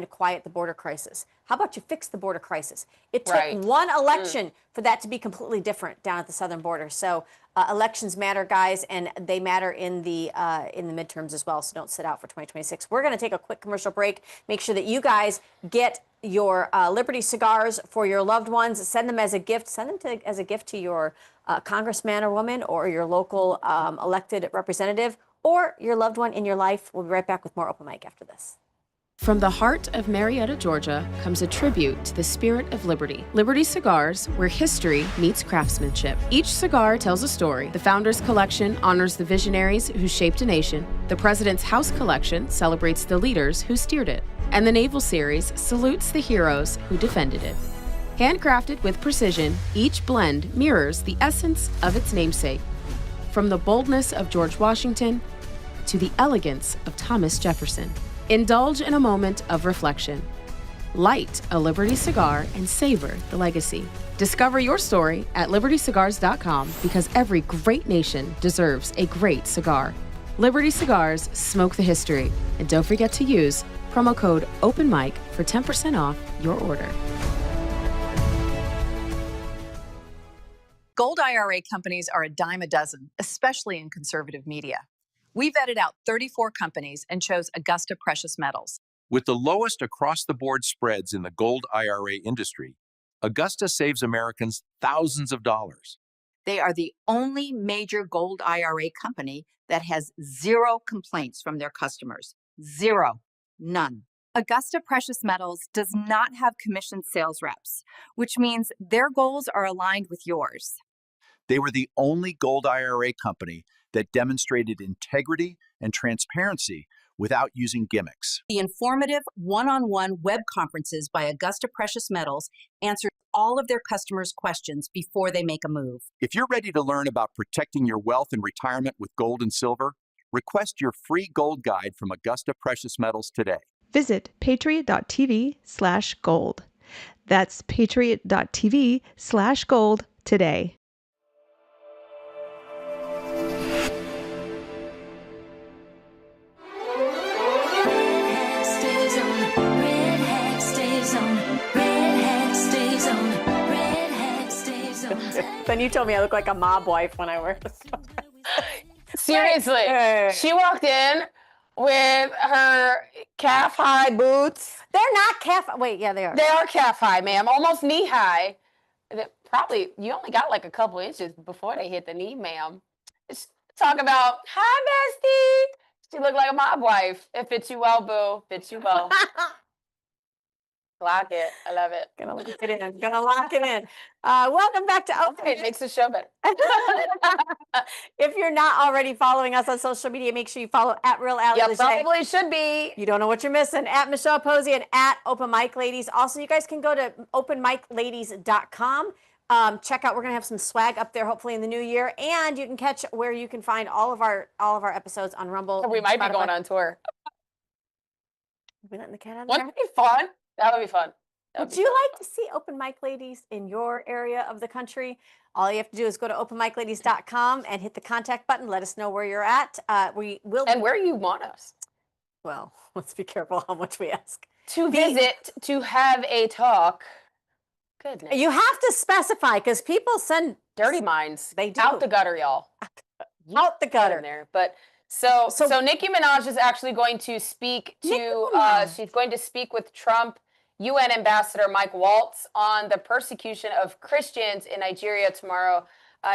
Speaker 2: quiet the border crisis. How about you fix the border crisis? It took one election for that to be completely different down at the southern border. So elections matter, guys, and they matter in the midterms as well. So don't sit out for 2026. We're going to take a quick commercial break. Make sure that you guys get your Liberty cigars for your loved ones. Send them as a gift. Send them as a gift to your congressman or woman, or your local elected representative, or your loved one in your life. We'll be right back with more Open Mic after this.
Speaker 1: From the heart of Marietta, Georgia, comes a tribute to the spirit of liberty. Liberty Cigars, where history meets craftsmanship. Each cigar tells a story. The Founders Collection honors the visionaries who shaped a nation. The President's House Collection celebrates the leaders who steered it. And the Naval Series salutes the heroes who defended it. Handcrafted with precision, each blend mirrors the essence of its namesake. From the boldness of George Washington to the elegance of Thomas Jefferson. Indulge in a moment of reflection. Light a Liberty cigar and savor the legacy. Discover your story at libertycigars.com, because every great nation deserves a great cigar. Liberty Cigars, smoke the history. And don't forget to use promo code OpenMic for 10% off your order.
Speaker 12: Gold IRA companies are a dime a dozen, especially in conservative media. We vetted out 34 companies and chose Augusta Precious Metals.
Speaker 13: With the lowest across-the-board spreads in the gold IRA industry, Augusta saves Americans thousands of dollars.
Speaker 14: They are the only major gold IRA company that has 0 complaints from their customers. 0. None.
Speaker 12: Augusta Precious Metals does not have commissioned sales reps, which means their goals are aligned with yours.
Speaker 13: They were the only gold IRA company that demonstrated integrity and transparency without using gimmicks.
Speaker 14: The informative one-on-one web conferences by Augusta Precious Metals answer all of their customers' questions before they make a move.
Speaker 13: If you're ready to learn about protecting your wealth and retirement with gold and silver, request your free gold guide from Augusta Precious Metals today.
Speaker 15: Visit patriot.tv/gold. That's patriot.tv/gold today.
Speaker 2: Then you told me I look like a mob wife when I wear this.
Speaker 1: Seriously, she walked in with her calf-high boots.
Speaker 2: They're not calf. Wait, yeah, they are.
Speaker 1: They are calf-high, ma'am, almost knee-high. Probably, you only got like a couple inches before they hit the knee, ma'am. Talk about, hi, bestie. She looked like a mob wife. It fits you well, boo. Fits you well. Lock it. I love it.
Speaker 2: Gonna lock it in. Gonna lock it in. Welcome back to Open.
Speaker 1: It makes the show better.
Speaker 2: If you're not already following us on social media, make sure you follow at Real Ally.
Speaker 1: You probably should be.
Speaker 2: You don't know what you're missing. At Michelle Posey and at Open Mic Ladies. Also, you guys can go to openmicladies.com. Check out. We're gonna have some swag up there, hopefully in the new year, and you can catch where you can find all of our episodes on Rumble.
Speaker 1: We might be going on tour.
Speaker 2: We letting the cat out of
Speaker 1: Wouldn't it be fun? That would be fun.
Speaker 2: Would you like to see Open Mic Ladies in your area of the country? All you have to do is go to openmicladies.com and hit the contact button. Let us know where you're at. We will.
Speaker 1: And where you want us.
Speaker 2: Well, let's be careful how much we ask.
Speaker 1: To visit, to have a talk. Goodness.
Speaker 2: You have to specify, because people send
Speaker 1: dirty minds.
Speaker 2: They do.
Speaker 1: Out the gutter, y'all.
Speaker 2: Out the gutter.
Speaker 1: In there. But so Nicki Minaj is actually going to speak to, she's going to speak with Trump UN Ambassador Mike Waltz on the persecution of Christians in Nigeria tomorrow.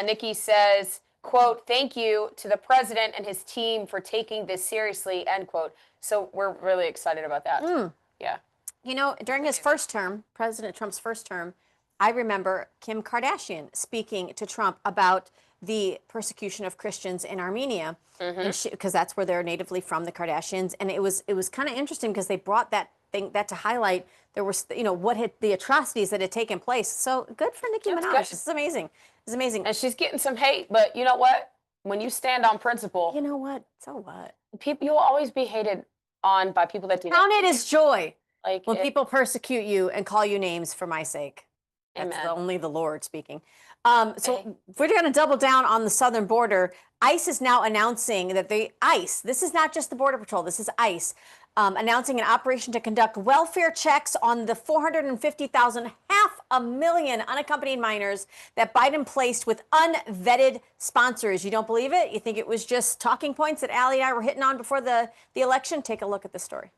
Speaker 1: Nicki says, quote, thank you to the president and his team for taking this seriously, end quote. So we're really excited about that. Yeah.
Speaker 2: You know, during his first term, President Trump's first term, I remember Kim Kardashian speaking to Trump about the persecution of Christians in Armenia, because that's where they're natively from, the Kardashians. And it was kind of interesting because they brought that to highlight there was, you know, what had the atrocities that had taken place. So good for Nicki Minaj.
Speaker 1: good.
Speaker 2: This is amazing. It's amazing.
Speaker 1: And she's getting some hate, but you know what? When you stand on principle,
Speaker 2: You know what? So what?
Speaker 1: people, you'll always be hated on by people that do
Speaker 2: Count it as joy
Speaker 1: like
Speaker 2: when
Speaker 1: it-
Speaker 2: people persecute you and call you names for my sake. That's
Speaker 1: Amen.
Speaker 2: only the Lord speaking. So if we're going to double down on the southern border, ICE is now announcing that this is not just the Border Patrol, this is ICE, announcing an operation to conduct welfare checks on the 450,000, 500,000 unaccompanied minors that Biden placed with unvetted sponsors. You don't believe it? You think it was just talking points that Allie and I were hitting on before the election? Take a look at this story.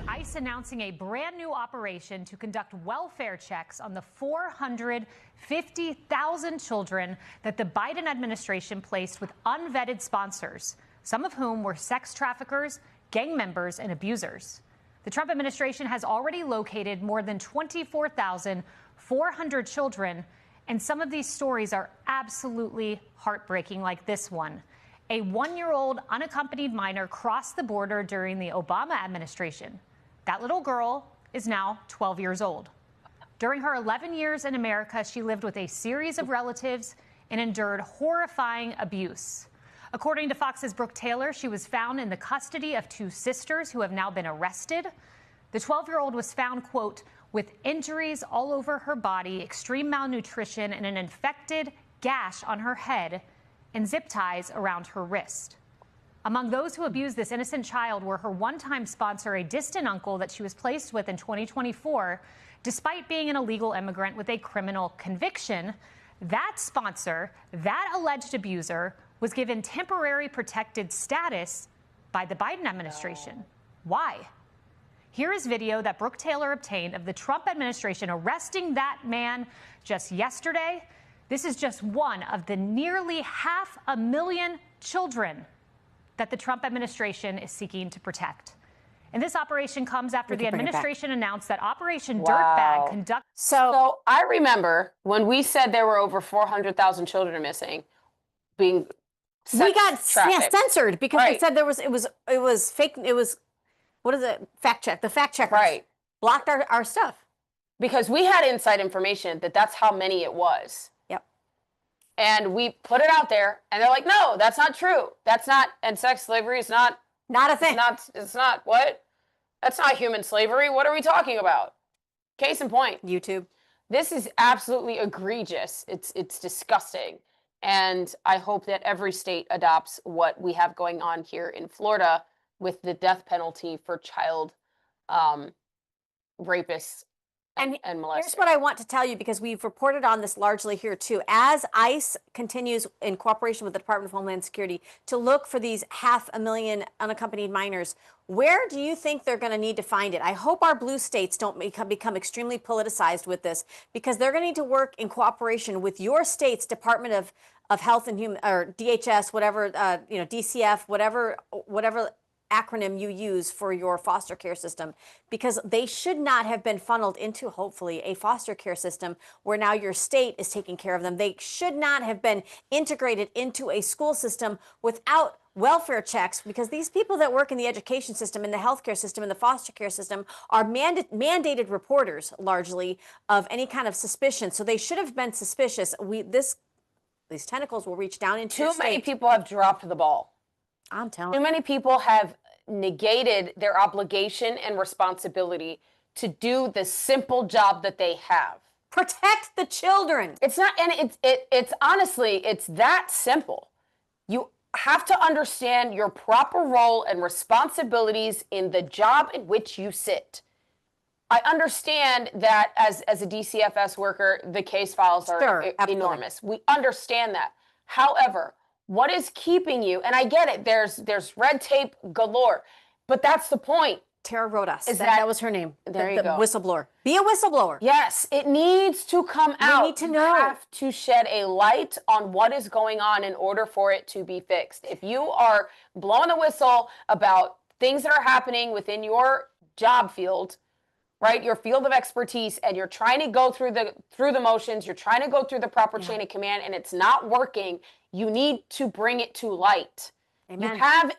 Speaker 16: ICE announcing a brand new operation to conduct welfare checks on the 450,000 children that the Biden administration placed with unvetted sponsors, some of whom were sex traffickers, gang members, and abusers. The Trump administration has already located more than 24,400 children, and some of these stories are absolutely heartbreaking, like this one. A 1-year-old unaccompanied minor crossed the border during the Obama administration. That little girl is now 12 years old. During her 11 years in America, she lived with a series of relatives and endured horrifying abuse. According to Fox's Brooke Taylor, she was found in the custody of 2 sisters who have now been arrested. The 12-year-old was found, quote, with injuries all over her body, extreme malnutrition, and an infected gash on her head and zip ties around her wrist. Among those who abused this innocent child were her one-time sponsor, a distant uncle that she was placed with in 2024, despite being an illegal immigrant with a criminal conviction. That sponsor, that alleged abuser, was given temporary protected status by the Biden administration. Why? Here is video that Brooke Taylor obtained of the Trump administration arresting that man just yesterday. This is just one of the nearly 500,000 children that the Trump administration is seeking to protect. And this operation comes after the administration announced that Operation Dirtbag conducted.
Speaker 1: So I remember when we said there were over 400,000 children missing, being
Speaker 2: We got
Speaker 1: trafficked.
Speaker 2: censored because
Speaker 1: Right.
Speaker 2: they said it was fake. It was, what is it? Fact check. The fact checkers blocked our stuff.
Speaker 1: Because we had inside information that that's how many it was.
Speaker 2: Yep.
Speaker 1: And we put it out there, and they're like, no, that's not true. That's not, and sex slavery is not
Speaker 2: a thing.
Speaker 1: It's not what? That's not human slavery. What are we talking about? Case in point.
Speaker 2: YouTube.
Speaker 1: This is absolutely egregious. It's disgusting. And I hope that every state adopts what we have going on here in Florida with the death penalty for child rapists and molesters.
Speaker 2: Here's what I want to tell you, because we've reported on this largely here too. As ICE continues in cooperation with the Department of Homeland Security to look for these 500,000 unaccompanied minors, where do you think they're going to need to find it? I hope our blue states don't become extremely politicized with this, because they're going to need to work in cooperation with your state's Department of Health and Human, or DHS, whatever, DCF, whatever acronym you use for your foster care system, because they should not have been funneled into, hopefully, a foster care system where now your state is taking care of them. They should not have been integrated into a school system without welfare checks, because these people that work in the education system, in the healthcare system, in the foster care system are mandated reporters largely of any kind of suspicion. So they should have been suspicious. These tentacles will reach down into
Speaker 1: Too many people have dropped the ball.
Speaker 2: I'm telling
Speaker 1: you. Too
Speaker 2: you.
Speaker 1: many people have negated their obligation and responsibility to do the simple job that they have.
Speaker 2: Protect the children.
Speaker 1: It's not, and it's honestly, it's that simple. You have to understand your proper role and responsibilities in the job in which you sit. I understand that as a DCFS worker, the case files are enormous. We understand that. However, what is keeping you, and I get it, there's red tape galore, but that's the point.
Speaker 2: Tara wrote us.
Speaker 1: Is
Speaker 2: That was her name.
Speaker 1: There you
Speaker 2: the
Speaker 1: go.
Speaker 2: Whistleblower. Be a whistleblower.
Speaker 1: Yes, it needs to come out.
Speaker 2: We need to know.
Speaker 1: You have to shed a light on what is going on in order for it to be fixed. If you are blowing the whistle about things that are happening within your job field, right, your field of expertise, and you're trying to go through the motions, you're trying to go through the proper chain of command, and it's not working, you need to bring it to light.
Speaker 2: Amen.
Speaker 1: You have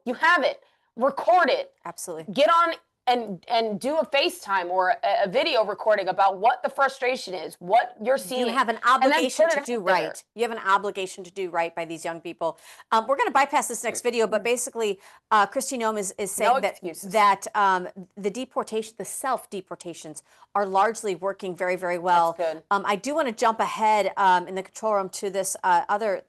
Speaker 1: you have it. Record it.
Speaker 2: Absolutely.
Speaker 1: Get on and do a FaceTime or a video recording about what the frustration is, what you're seeing.
Speaker 2: You have an obligation to do right. You have an obligation to do right by these young people. We're going to bypass this next video, but basically, Kristi Noem is saying that the deportation, the self-deportations, are largely working very, very well.
Speaker 1: That's good.
Speaker 2: I do want to jump ahead in the control room to this other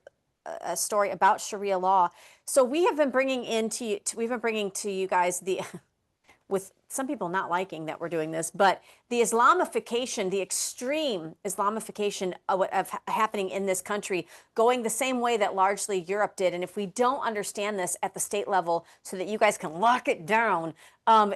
Speaker 2: story about Sharia law. So we have been bringing to you guys the with some people not liking that we're doing this, but the Islamification, the extreme Islamification of happening in this country, going the same way that largely Europe did. And if we don't understand this at the state level so that you guys can lock it down,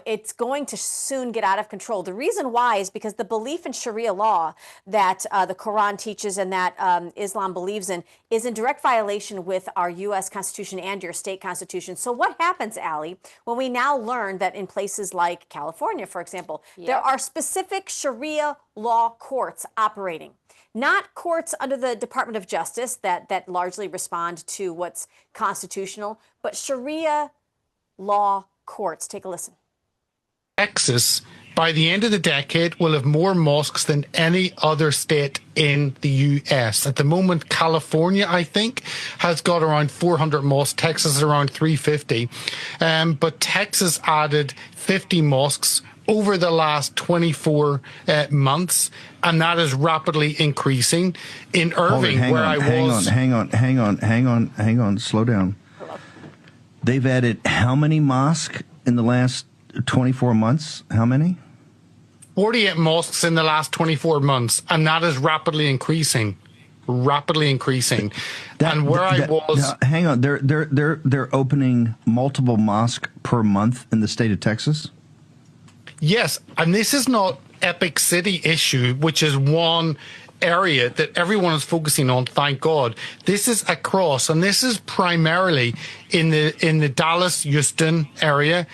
Speaker 2: it's going to soon get out of control. The reason why is because the belief in Sharia law that the Quran teaches and that Islam believes in is in direct violation with our U.S. Constitution and your state constitution. So what happens, Allie, when we now learn that in places like California, for example, there are specific Sharia law courts operating, not courts under the Department of Justice that largely respond to what's constitutional, but Sharia law courts. Take a listen.
Speaker 17: Texas, by the end of the decade, will have more mosques than any other state in the U.S. At the moment, California, I think, has got around 400 mosques. Texas is around 350. But Texas added 50 mosques over the last 24 months, and that is rapidly increasing. In Irving,
Speaker 18: Hang on, slow down. They've added how many mosques in the last 24 months? How many?
Speaker 17: 48 mosques in the last 24 months, and that is rapidly increasing. And where I was,
Speaker 18: hang on, they're opening multiple mosques per month in the state of Texas.
Speaker 17: yes, and this is not Epic City issue, which is one area that everyone is focusing on, thank God. This is across, and this is primarily in the Dallas, Houston area,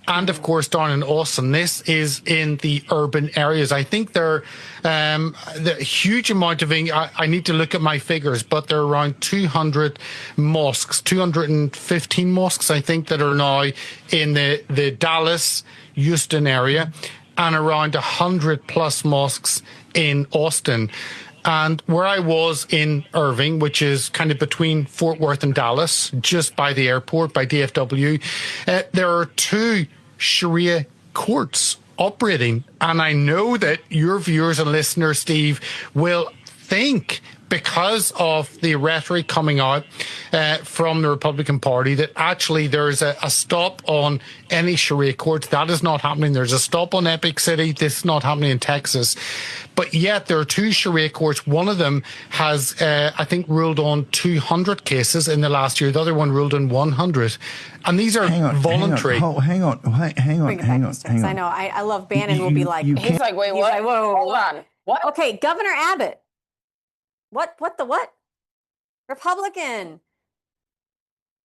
Speaker 17: and of course down in Austin. This is in the urban areas. I think there the huge amount of, I need to look at my figures, but there are around 200 mosques, 215 mosques, I think, that are now in the Dallas, Houston area, and around 100 plus mosques in Austin. And where I was in Irving, which is kind of between Fort Worth and Dallas, just by the airport, by DFW, there are 2 Sharia courts operating. And I know that your viewers and listeners, Steve, will think, because of the rhetoric coming out from the Republican Party, that actually there's a stop on any Sharia court. That is not happening. There's a stop on Epic City. This is not happening in Texas. But yet there are 2 Sharia courts. One of them has, I think, ruled on 200 cases in the last year. The other one ruled on 100. And these are voluntary.
Speaker 18: Hang on.
Speaker 2: I know. I love Bannon will be like,
Speaker 1: he's like, wait, what?
Speaker 2: Like, whoa,
Speaker 1: hold on. What?
Speaker 2: Okay, Governor Abbott. What? Republican.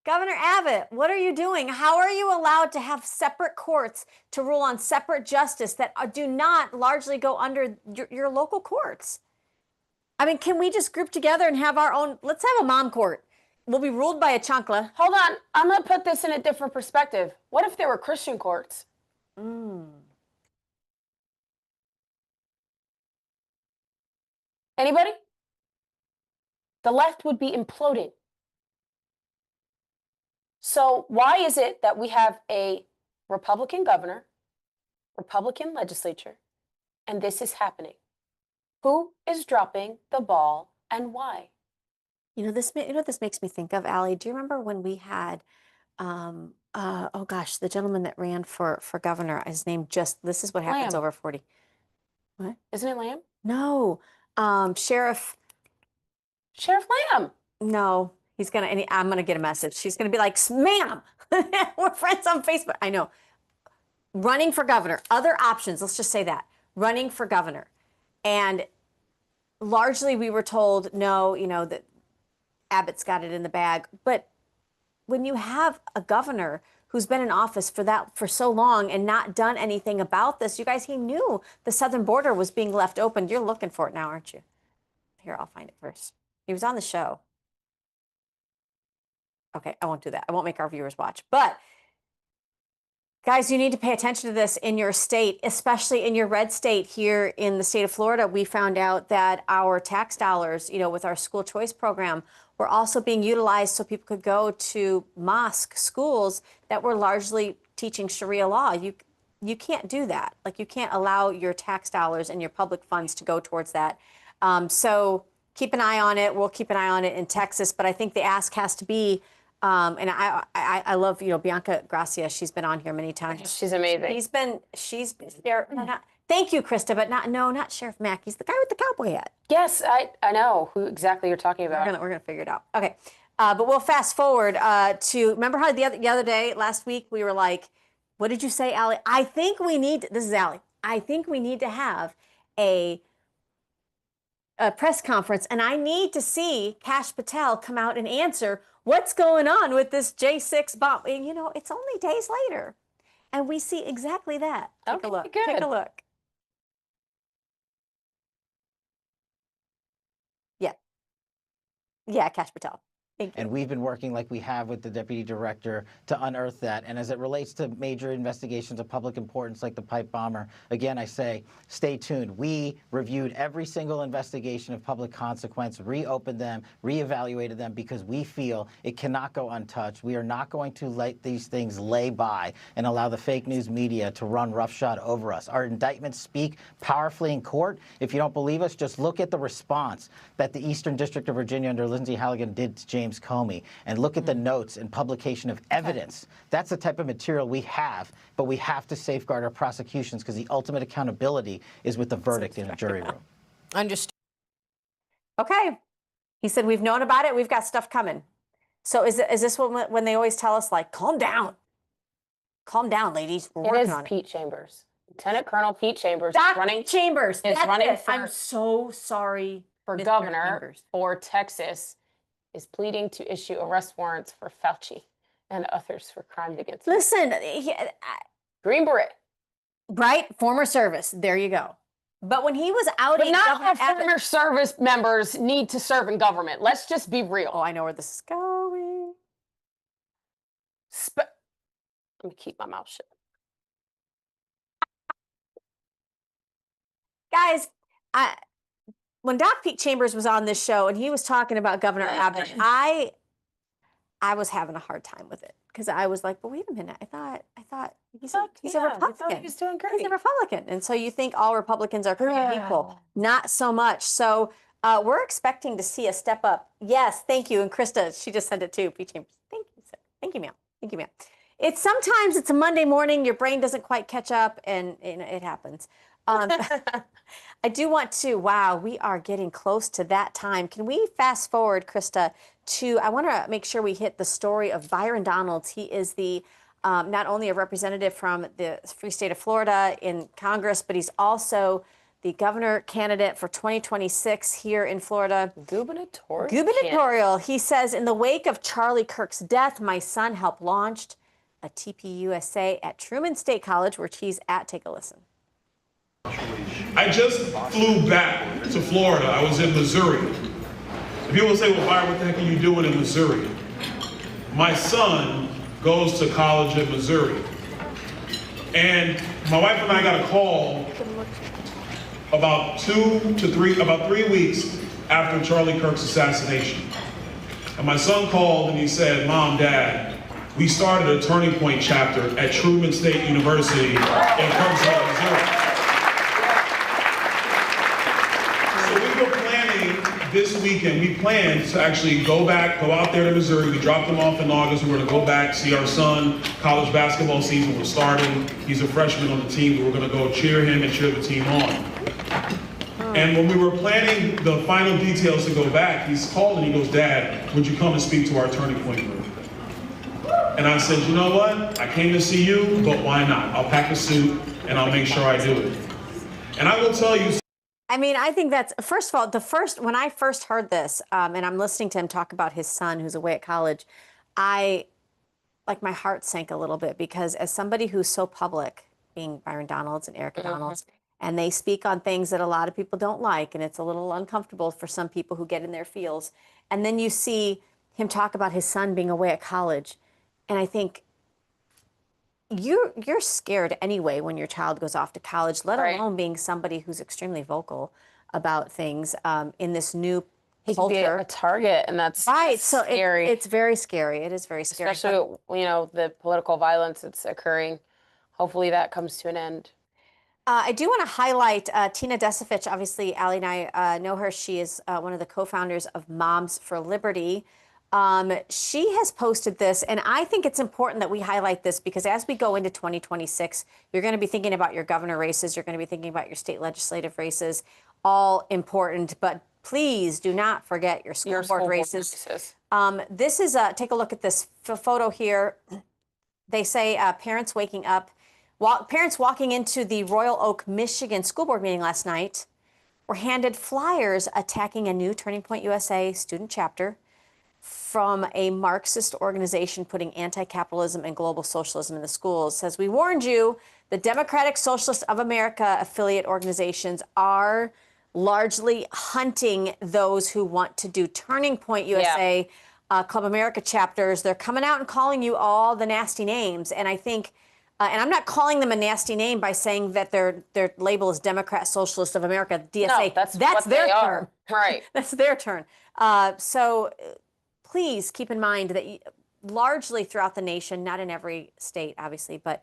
Speaker 2: Governor Abbott, what are you doing? How are you allowed to have separate courts to rule on separate justice that do not largely go under your local courts? I mean, can we just group together and have our own? Let's have a mom court. We'll be ruled by a chancla.
Speaker 1: Hold on. I'm going to put this in a different perspective. What if there were Christian courts? Anybody? The left would be imploding. So why is it that we have a Republican governor, Republican legislature, and this is happening? Who is dropping the ball and why?
Speaker 2: You know what this makes me think of, Allie? Do you remember when we had, oh gosh, the gentleman that ran for governor, his name this is what happens
Speaker 1: Lamb.
Speaker 2: over 40. What?
Speaker 1: Isn't it Lamb?
Speaker 2: No, Sheriff
Speaker 1: Lamb.
Speaker 2: No, I'm gonna get a message. She's gonna be like, ma'am, we're friends on Facebook. I know. Running for governor, other options, let's just say that. Running for governor. And largely we were told, no, that Abbott's got it in the bag. But when you have a governor who's been in office for so long and not done anything about this, you guys, he knew the southern border was being left open. You're looking for it now, aren't you? Here, I'll find it first. He was on the show. Okay, I won't do that. I won't make our viewers watch. But guys, you need to pay attention to this in your state, especially in your red state here in the state of Florida. We found out that our tax dollars, with our school choice program, were also being utilized so people could go to mosque schools that were largely teaching Sharia law. You can't do that. Like, you can't allow your tax dollars and your public funds to go towards that. So keep an eye on it. We'll keep an eye on it in Texas. But I think the ask has to be, and I love, Bianca Gracia. She's been on here many times.
Speaker 1: She's amazing.
Speaker 2: She's there. Thank you, Krista, but not Sheriff Mack. He's the guy with the cowboy hat.
Speaker 1: Yes, I know who exactly you're talking about.
Speaker 2: We're gonna figure it out. Okay, but we'll fast forward to, remember how the other day, last week, we were like, what did you say, Allie? This is Allie. I think we need to have a press conference, and I need to see Kash Patel come out and answer what's going on with this J6 bomb. And, it's only days later, and we see exactly that. Take a look.
Speaker 1: Good.
Speaker 2: Take a look. Yeah, Kash Patel.
Speaker 19: And we've been working like we have with the deputy director to unearth that. And as it relates to major investigations of public importance like the pipe bomber, again, I say, stay tuned. We reviewed every single investigation of public consequence, reopened them, reevaluated them, because we feel it cannot go untouched. We are not going to let these things lay by and allow the fake news media to run roughshod over us. Our indictments speak powerfully in court. If you don't believe us, just look at the response that the Eastern District of Virginia under Lindsey Halligan did to James Comey, and look at the notes and publication of evidence. That's the type of material we have, but we have to safeguard our prosecutions, because the ultimate accountability is with the verdict in a jury room.
Speaker 2: Understood. Okay. He said, we've known about it. We've got stuff coming. So is this when they always tell us, like, calm down? Calm down, ladies. We're working on it.
Speaker 1: Pete Chambers. Lieutenant Colonel Pete Chambers.
Speaker 2: Chambers.
Speaker 1: Is running for,
Speaker 2: I'm so sorry.
Speaker 1: For
Speaker 2: Mr.
Speaker 1: governor
Speaker 2: Chambers.
Speaker 1: for Texas, is pleading to issue arrest warrants for Fauci and others for crimes against him.
Speaker 2: Listen,
Speaker 1: Green Beret.
Speaker 2: Right? Former service. There you go. But when he was outing,
Speaker 1: but not all former service members need to serve in government. Let's just be real.
Speaker 2: Oh, I know where this is going.
Speaker 1: Let me keep my mouth shut.
Speaker 2: Guys, when Doc Pete Chambers was on this show and he was talking about Governor Abbott, I was having a hard time with it, because I was like, but wait a minute, I thought he's a Republican.
Speaker 1: He was doing great.
Speaker 2: He's a Republican, and so you think all Republicans are created equal? Not so much. So we're expecting to see a step up. Yes, thank you. And Krista, she just sent it too. Pete Chambers, thank you, sir. Thank you, ma'am. Thank you, ma'am. Sometimes it's a Monday morning, your brain doesn't quite catch up, and it happens. I do want to, wow, we are getting close to that time. Can we fast forward, Krista, I want to make sure we hit the story of Byron Donalds. He is the not only a representative from the free state of Florida in Congress, but he's also the governor candidate for 2026 here in Florida. Gubernatorial. He says, in the wake of Charlie Kirk's death, my son helped launch a TPUSA at Truman State College, where he's at. Take a listen.
Speaker 20: I just flew back to Florida. I was in Missouri. People say, well, Byron, what the heck are you doing in Missouri? My son goes to college in Missouri. And my wife and I got a call about 3 weeks after Charlie Kirk's assassination. And my son called and he said, Mom, Dad, we started a Turning Point chapter at Truman State University in Kirksville, Missouri. This weekend, we plan to actually go out there to Missouri. We dropped them off in August. We're going to go back, see our son. College basketball season was starting. He's a freshman on the team, but we're going to go cheer him and cheer the team on. And when we were planning the final details to go back, he's called and he goes, "Dad, would you come and speak to our turning point group?" And I said, "You know what? I came to see you, but why not? I'll pack a suit and I'll make sure I do it." And I will tell you.
Speaker 2: I mean, I think that's, first of all, when I first heard this, and I'm listening to him talk about his son who's away at college, my heart sank a little bit, because as somebody who's so public, being Byron Donalds and Erica Donalds, and they speak on things that a lot of people don't like, and it's a little uncomfortable for some people who get in their feels. And then you see him talk about his son being away at college, and I think, you're scared anyway when your child goes off to college, let alone being somebody who's extremely vocal about things in this new
Speaker 1: He
Speaker 2: culture.
Speaker 1: could be a target, and that's
Speaker 2: right. So
Speaker 1: scary.
Speaker 2: It's very scary. It is very scary.
Speaker 1: Especially, the political violence that's occurring. Hopefully that comes to an end.
Speaker 2: I do want to highlight Tina Desevich. Obviously, Allie and I know her. She is one of the co-founders of Moms for Liberty. She has posted this, and I think it's important that we highlight this, because as we go into 2026, you're going to be thinking about your governor races, you're going to be thinking about your state legislative races, all important, but please do not forget your school board races. This is, take a look at this photo here. They say parents walking into the Royal Oak, Michigan school board meeting last night were handed flyers attacking a new Turning Point USA student chapter from a Marxist organization putting anti-capitalism and global socialism in the schools. It says, "We warned you, the Democratic Socialist of America affiliate organizations are largely hunting those who want to do Turning Point USA, Club America chapters. They're coming out and calling you all the nasty names." And I think, and I'm not calling them a nasty name by saying that their label is Democrat Socialist of America, DSA.
Speaker 1: No, that's
Speaker 2: their
Speaker 1: they
Speaker 2: turn.
Speaker 1: are. Right.
Speaker 2: That's their turn. So please keep in mind that largely throughout the nation, not in every state, obviously, but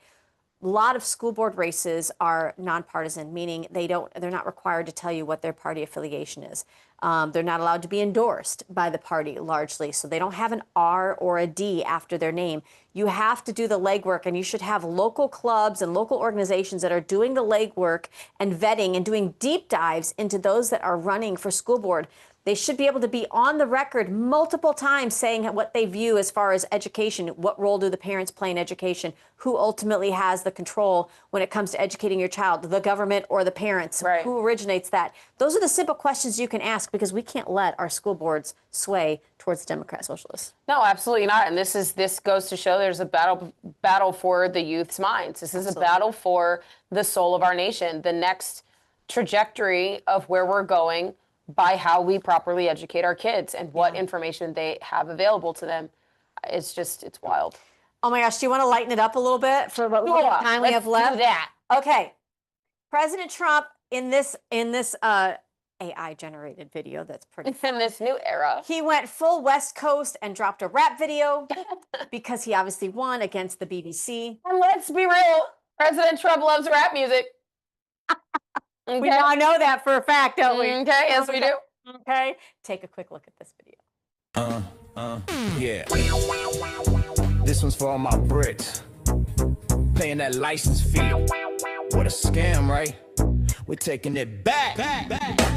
Speaker 2: a lot of school board races are nonpartisan, meaning they're not required to tell you what their party affiliation is. They're not allowed to be endorsed by the party largely, so they don't have an R or a D after their name. You have to do the legwork, and you should have local clubs and local organizations that are doing the legwork and vetting and doing deep dives into those that are running for school board. They should be able to be on the record multiple times saying what they view as far as education. What role do the parents play in education? Who ultimately has the control when it comes to educating your child? The government or the parents? Right. Who originates that? Those are the simple questions you can ask, because we can't let our school boards sway towards Democrat socialists.
Speaker 1: No, absolutely not. And this goes to show there's a battle for the youth's minds. This is a battle for the soul of our nation, the next trajectory of where we're going, by how we properly educate our kids and what information they have available to them. It's wild.
Speaker 2: Oh my gosh, do you want to lighten it up a little bit for what time we have left?
Speaker 1: Do that.
Speaker 2: Okay. President Trump in this AI generated video that's pretty
Speaker 1: in this new era.
Speaker 2: He went full West Coast and dropped a rap video because he obviously won against the BBC.
Speaker 1: And let's be real, President Trump loves rap music.
Speaker 2: Okay. We now know that for a fact, don't we?
Speaker 1: Okay, yes we do.
Speaker 2: Okay, take a quick look at this video.
Speaker 21: Yeah. This one's for all my Brits. Paying that license fee. What a scam, right? We're taking it back.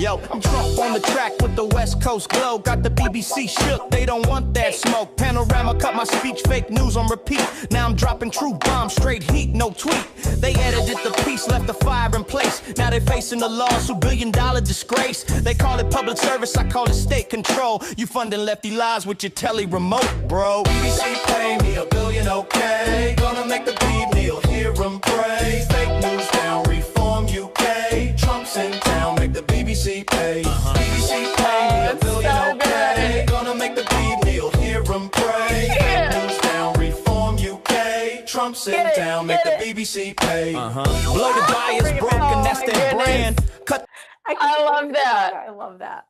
Speaker 21: Yo, I'm Trump on the track with the West Coast glow. Got the BBC shook, they don't want that smoke. Panorama cut my speech, fake news on repeat. Now I'm dropping true bombs, straight heat, no tweet. They edited the piece, left the fire in place. Now they facing the lawsuit, $1 billion disgrace. They call it public service, I call it state control. You funding lefty lies with your telly remote, bro. BBC pay me $1 billion, okay. Gonna make the beat kneel, hear 'em pray. Fake news down, reform UK. Trump's in town, make the BBC pay. BBC pay me $1 billion, okay. Gonna make the beat kneel, hear 'em pray. Fake news down, reform UK. Trump's in town, make the BBC pay. Blow the bias broken, that's their brand. Cut.
Speaker 1: I love that.
Speaker 2: I love that.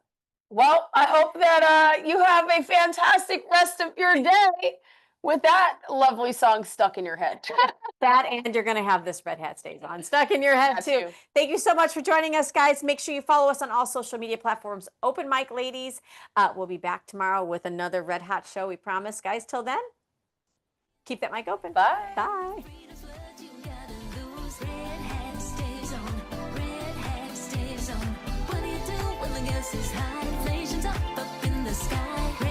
Speaker 1: Well, I hope that you have a fantastic rest of your day with that lovely song stuck in your head.
Speaker 2: That, and you're going to have this Red Hat Stays On stuck in your head too. Thank you so much for joining us, guys. Make sure you follow us on all social media platforms. Open Mic Ladies. We'll be back tomorrow with another Red Hot show, we promise. Guys, till then, keep that mic open.
Speaker 1: Bye.
Speaker 2: Bye.
Speaker 3: Red hat stays on. prices high, inflation's up in the sky.